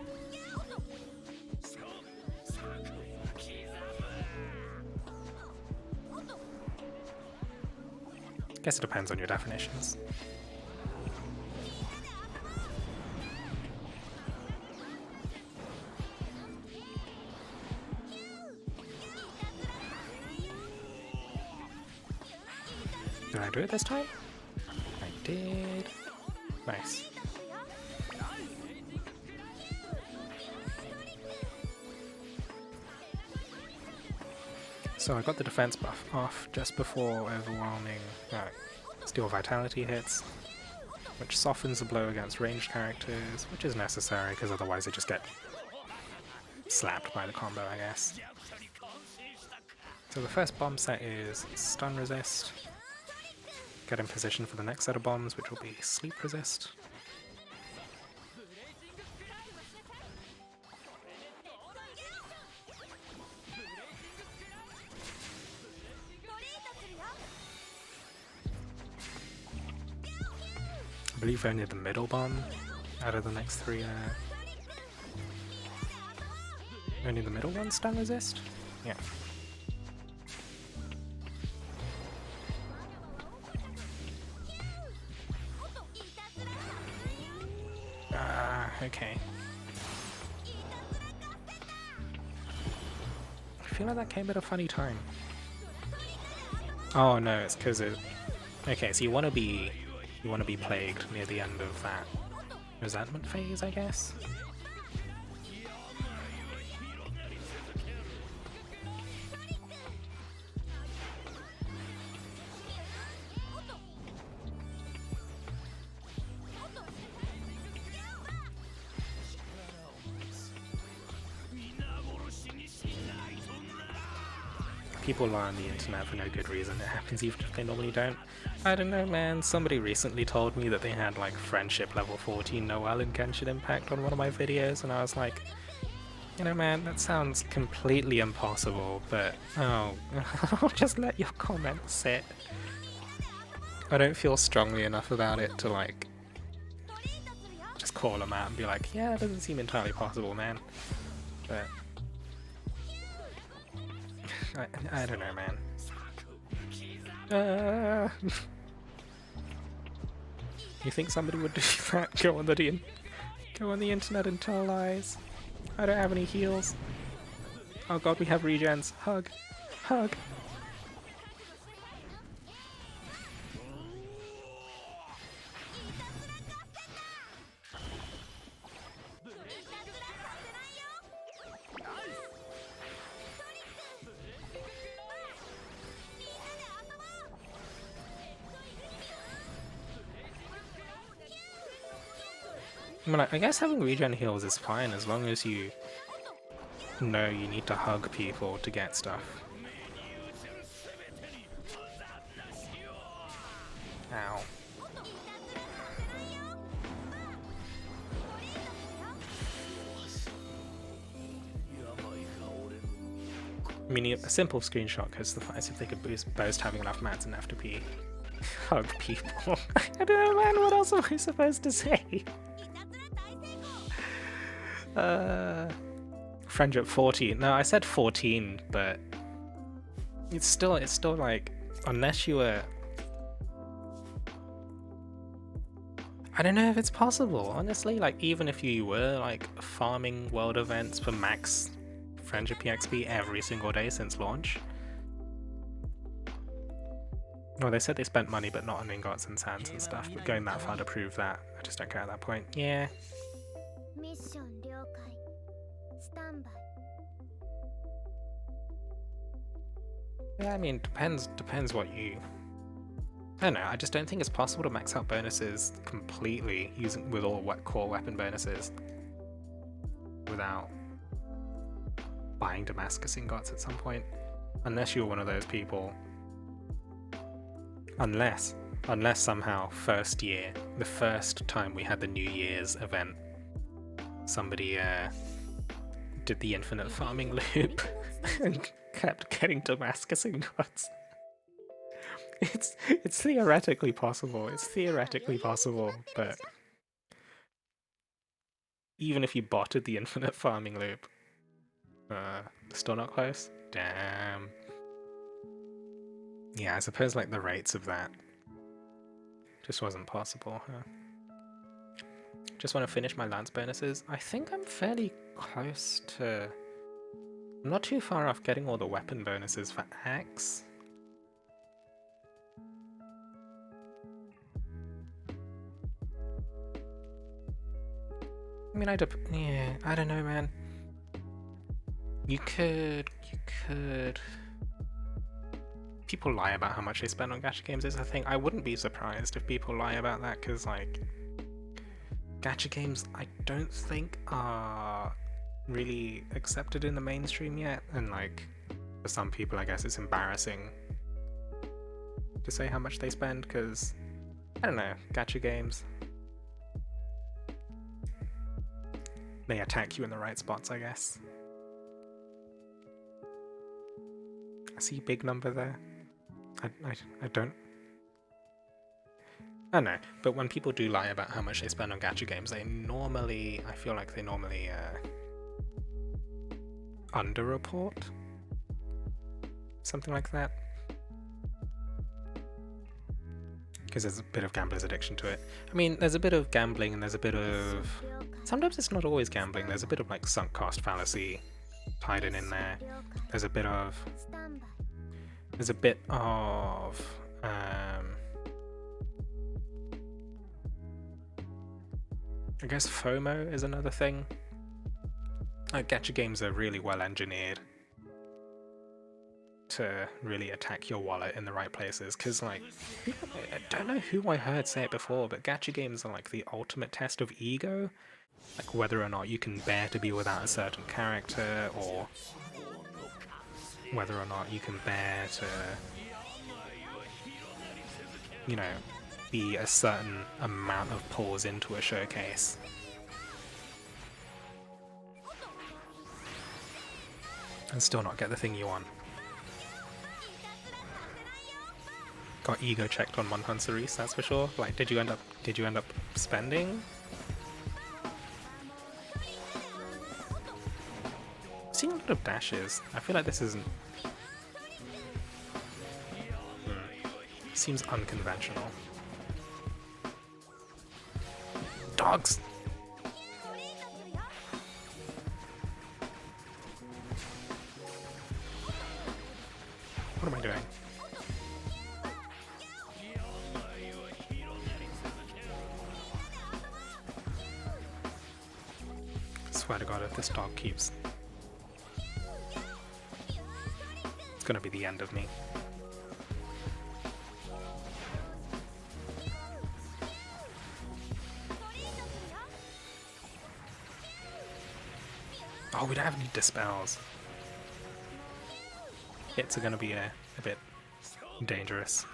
Guess it depends on your definitions. Did I do it this time? I did. Nice. So I got the defense buff off just before overwhelming Steel Vitality hits, which softens the blow against ranged characters, which is necessary because otherwise they just get slapped by the combo, I guess. So the first bomb set is stun resist. Get in position for the next set of bombs, which will be sleep resist. I believe only the middle bomb out of the next three. Only the middle one stun resist? Yeah. Okay. I feel like that came at a funny time. Oh no, it's because it... Okay, so you want to be plagued near the end of that resentment phase, I guess? People lie on the internet for no good reason. It happens even if they normally don't. I don't know, man. Somebody recently told me that they had like friendship level 14 Noelle in Genshin Impact on one of my videos, and I was like, you know, man, that sounds completely impossible, but oh, I'll just let your comments sit. I don't feel strongly enough about it to like just call them out and be like, yeah, it doesn't seem entirely possible, man. But I don't know, man. You think somebody would do that? Go on the internet and tell lies. I don't have any heals. Oh god, we have regens. Hug. Hug. I mean, I guess having regen heals is fine as long as you know you need to hug people to get stuff. Ow. I mean, a simple screenshot goes suffice if they could boast having enough mats and FTP. Hug people. I don't know, man, what else am I supposed to say? Friend at 14. No, I said 14, but it's still like, unless you were... I don't know if it's possible, honestly, like, even if you were, like, farming world events for max Friendship PXP every single day since launch. Well, they said they spent money, but not on ingots and sands and stuff, but going that far to prove that, I just don't care at that point. Yeah. Mission 了解 Standby. Yeah, I mean, depends what you... I don't know, I just don't think it's possible to max out bonuses completely with all core weapon bonuses without buying Damascus ingots at some point. Unless you're one of those people. Unless somehow first year, the first time we had the New Year's event, somebody did the infinite farming loop and kept getting Damascus ingots. It's theoretically possible. It's theoretically possible, but even if you botted the infinite farming loop, still not close. Damn. Yeah, I suppose like the rates of that just wasn't possible, huh? Just want to finish my lance bonuses. I think I'm fairly close to... I'm not too far off getting all the weapon bonuses for Axe. I mean, yeah, I don't know, man. You could... People lie about how much they spend on gacha games is a thing. I wouldn't be surprised if people lie about that, because, like, gacha games I don't think are really accepted in the mainstream yet, and, like, for some people I guess it's embarrassing to say how much they spend, because, I don't know, gacha games, they attack you in the right spots, I guess. I see a big number there. I don't know, but when people do lie about how much they spend on gacha games, they normally, I feel like they normally underreport, something like that, because there's a bit of gambler's addiction to it. I mean, there's a bit of gambling and there's a bit of, sometimes it's not always gambling, there's a bit of like sunk cost fallacy tied in there. There's a bit of I guess FOMO is another thing. Like, gacha games are really well engineered to really attack your wallet in the right places, because, like, I don't know who I heard say it before, but gacha games are like the ultimate test of ego. Like, whether or not you can bear to be without a certain character, or whether or not you can bear to, you know, be a certain amount of pause into a showcase. And still not get the thing you want. Got ego checked on Monhan Cerise, that's for sure. Like, did you end up spending? I've seen a lot of dashes. I feel like this isn't... Seems unconventional. Dogs! What am I doing? I swear to God, if this dog keeps... It's gonna be the end of me. Oh, we don't have any dispels. Hits are gonna be a bit dangerous.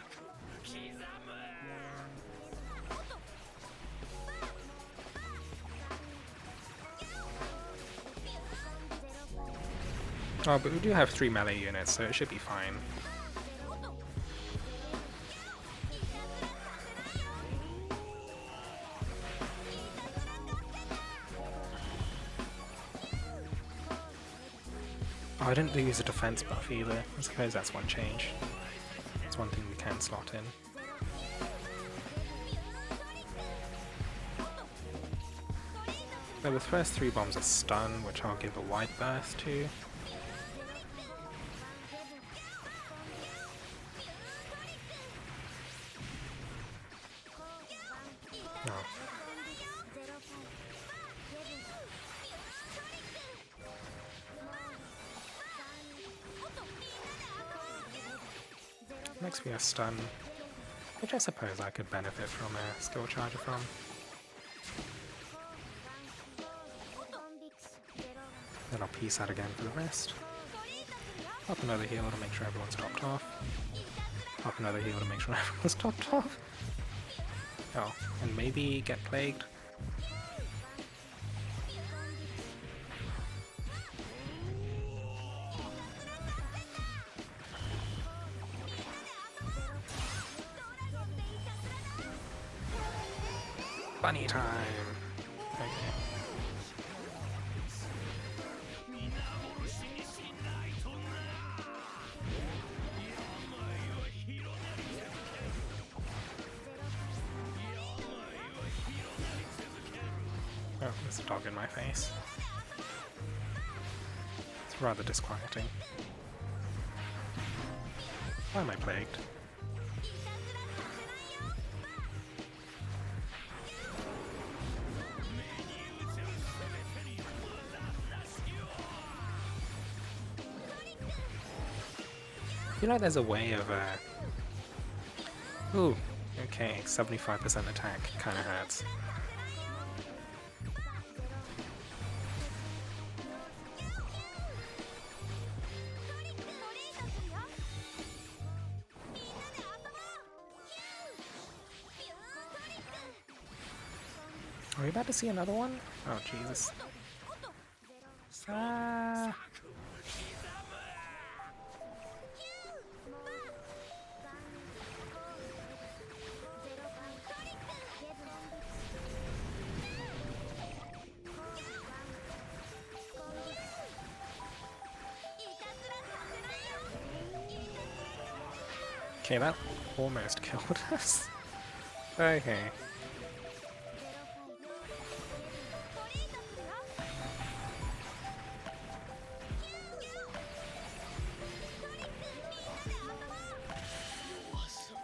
Oh, but we do have 3 melee units, so it should be fine. Oh, I didn't use a defense buff either. I suppose that's one change. It's one thing we can slot in. So the first 3 bombs are stun, which I'll give a wide berth to. Oh. Next we have stun, which I suppose I could benefit from a skill charger from. Then I'll piece out again for the rest. Pop another heal to make sure everyone's topped off. Pop another heal to make sure everyone's topped off. Oh, and maybe get plagued. Bunny time! Okay. Oh, there's a dog in my face. It's rather disquieting. Why am I plagued? I feel like there's a way of, Ooh, okay, 75% attack, kinda hurts. Are we about to see another one? Oh, Jesus. Ah. Okay, that almost killed us. Okay.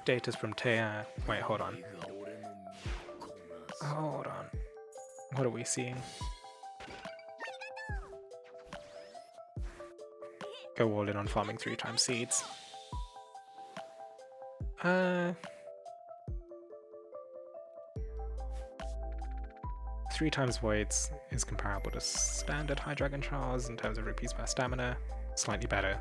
Data's from Taya. Wait, hold on. Hold on. What are we seeing? Go all in on farming 3 times seeds. 3 times voids is comparable to standard High Dragon Trials in terms of rupees per stamina. Slightly better.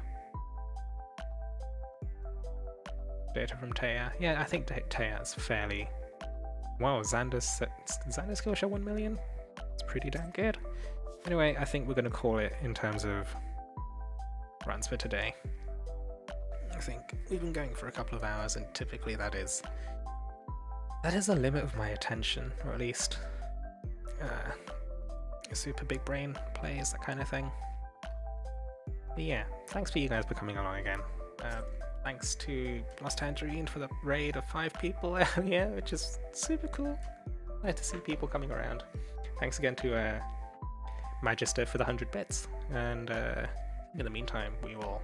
Data from Taya. Yeah, I think Taya's fairly... Wow, Xander's skill share 1 million? It's pretty damn good. Anyway, I think we're going to call it in terms of runs for today. I think we've been going for a couple of hours, and typically that is the limit of my attention, or at least a super big brain plays, that kind of thing. But yeah, thanks for you guys for coming along again. Thanks to Lost Tangerine for the raid of 5 people earlier, which is super cool. Nice to see people coming around. Thanks again to Magister for the 100 bits, and in the meantime we will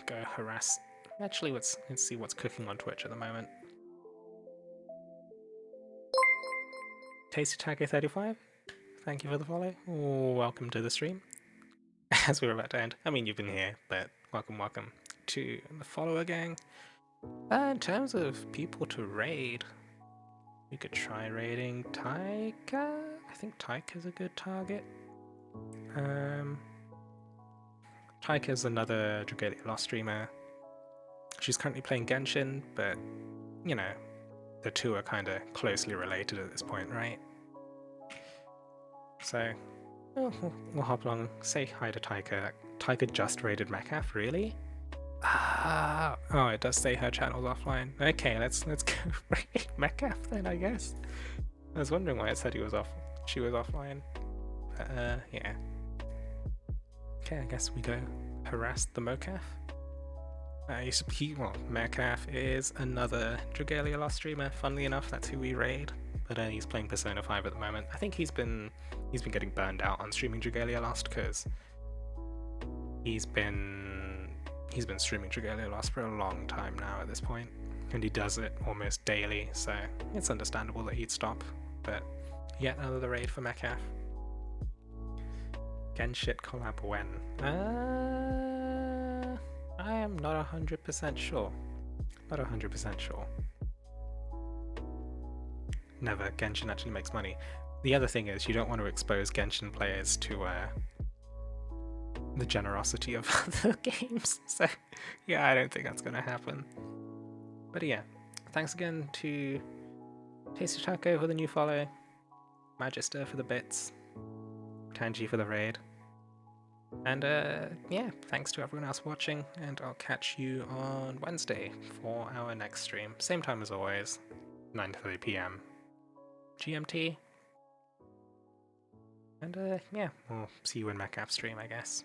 go harass. Actually, let's see what's cooking on Twitch at the moment. Tasty Taco 35, thank you for the follow. Welcome to the stream. As we were about to end. I mean, you've been here, but welcome to the follower gang. In terms of people to raid, we could try raiding Taika. I think Taika's a good target. Taika's another Dragalia Lost streamer. She's currently playing Genshin, but, you know, the two are kind of closely related at this point, right? So, Oh, we'll hop along, say hi to Tiger. Tiger just raided Metcalf, really? Ah, oh, it does say her channel's offline. Okay, let's go raid Metcalf then, I guess. I was wondering why it said she was offline. Yeah. Okay, I guess we go harass the Mocaf. Metcalf is another Dragalia Lost streamer. Funnily enough, that's who we raid. But he's playing Persona 5 at the moment. I think he's been getting burned out on streaming Dragalia Lost because he's been streaming Dragalia Lost for a long time now at this point, and he does it almost daily. So it's understandable that he'd stop. But yet another raid for Metcalf. Genshit collab when? I am not 100% sure. Not 100% sure. Never. Genshin actually makes money. The other thing is, you don't want to expose Genshin players to the generosity of other games. So, yeah, I don't think that's going to happen. But yeah, thanks again to Tasty Taco for the new follow, Magister for the bits, Tanji for the raid. And yeah, thanks to everyone else watching, and I'll catch you on Wednesday for our next stream. Same time as always, 9:30 PM GMT. And yeah, we'll see you in Metcalf stream, I guess.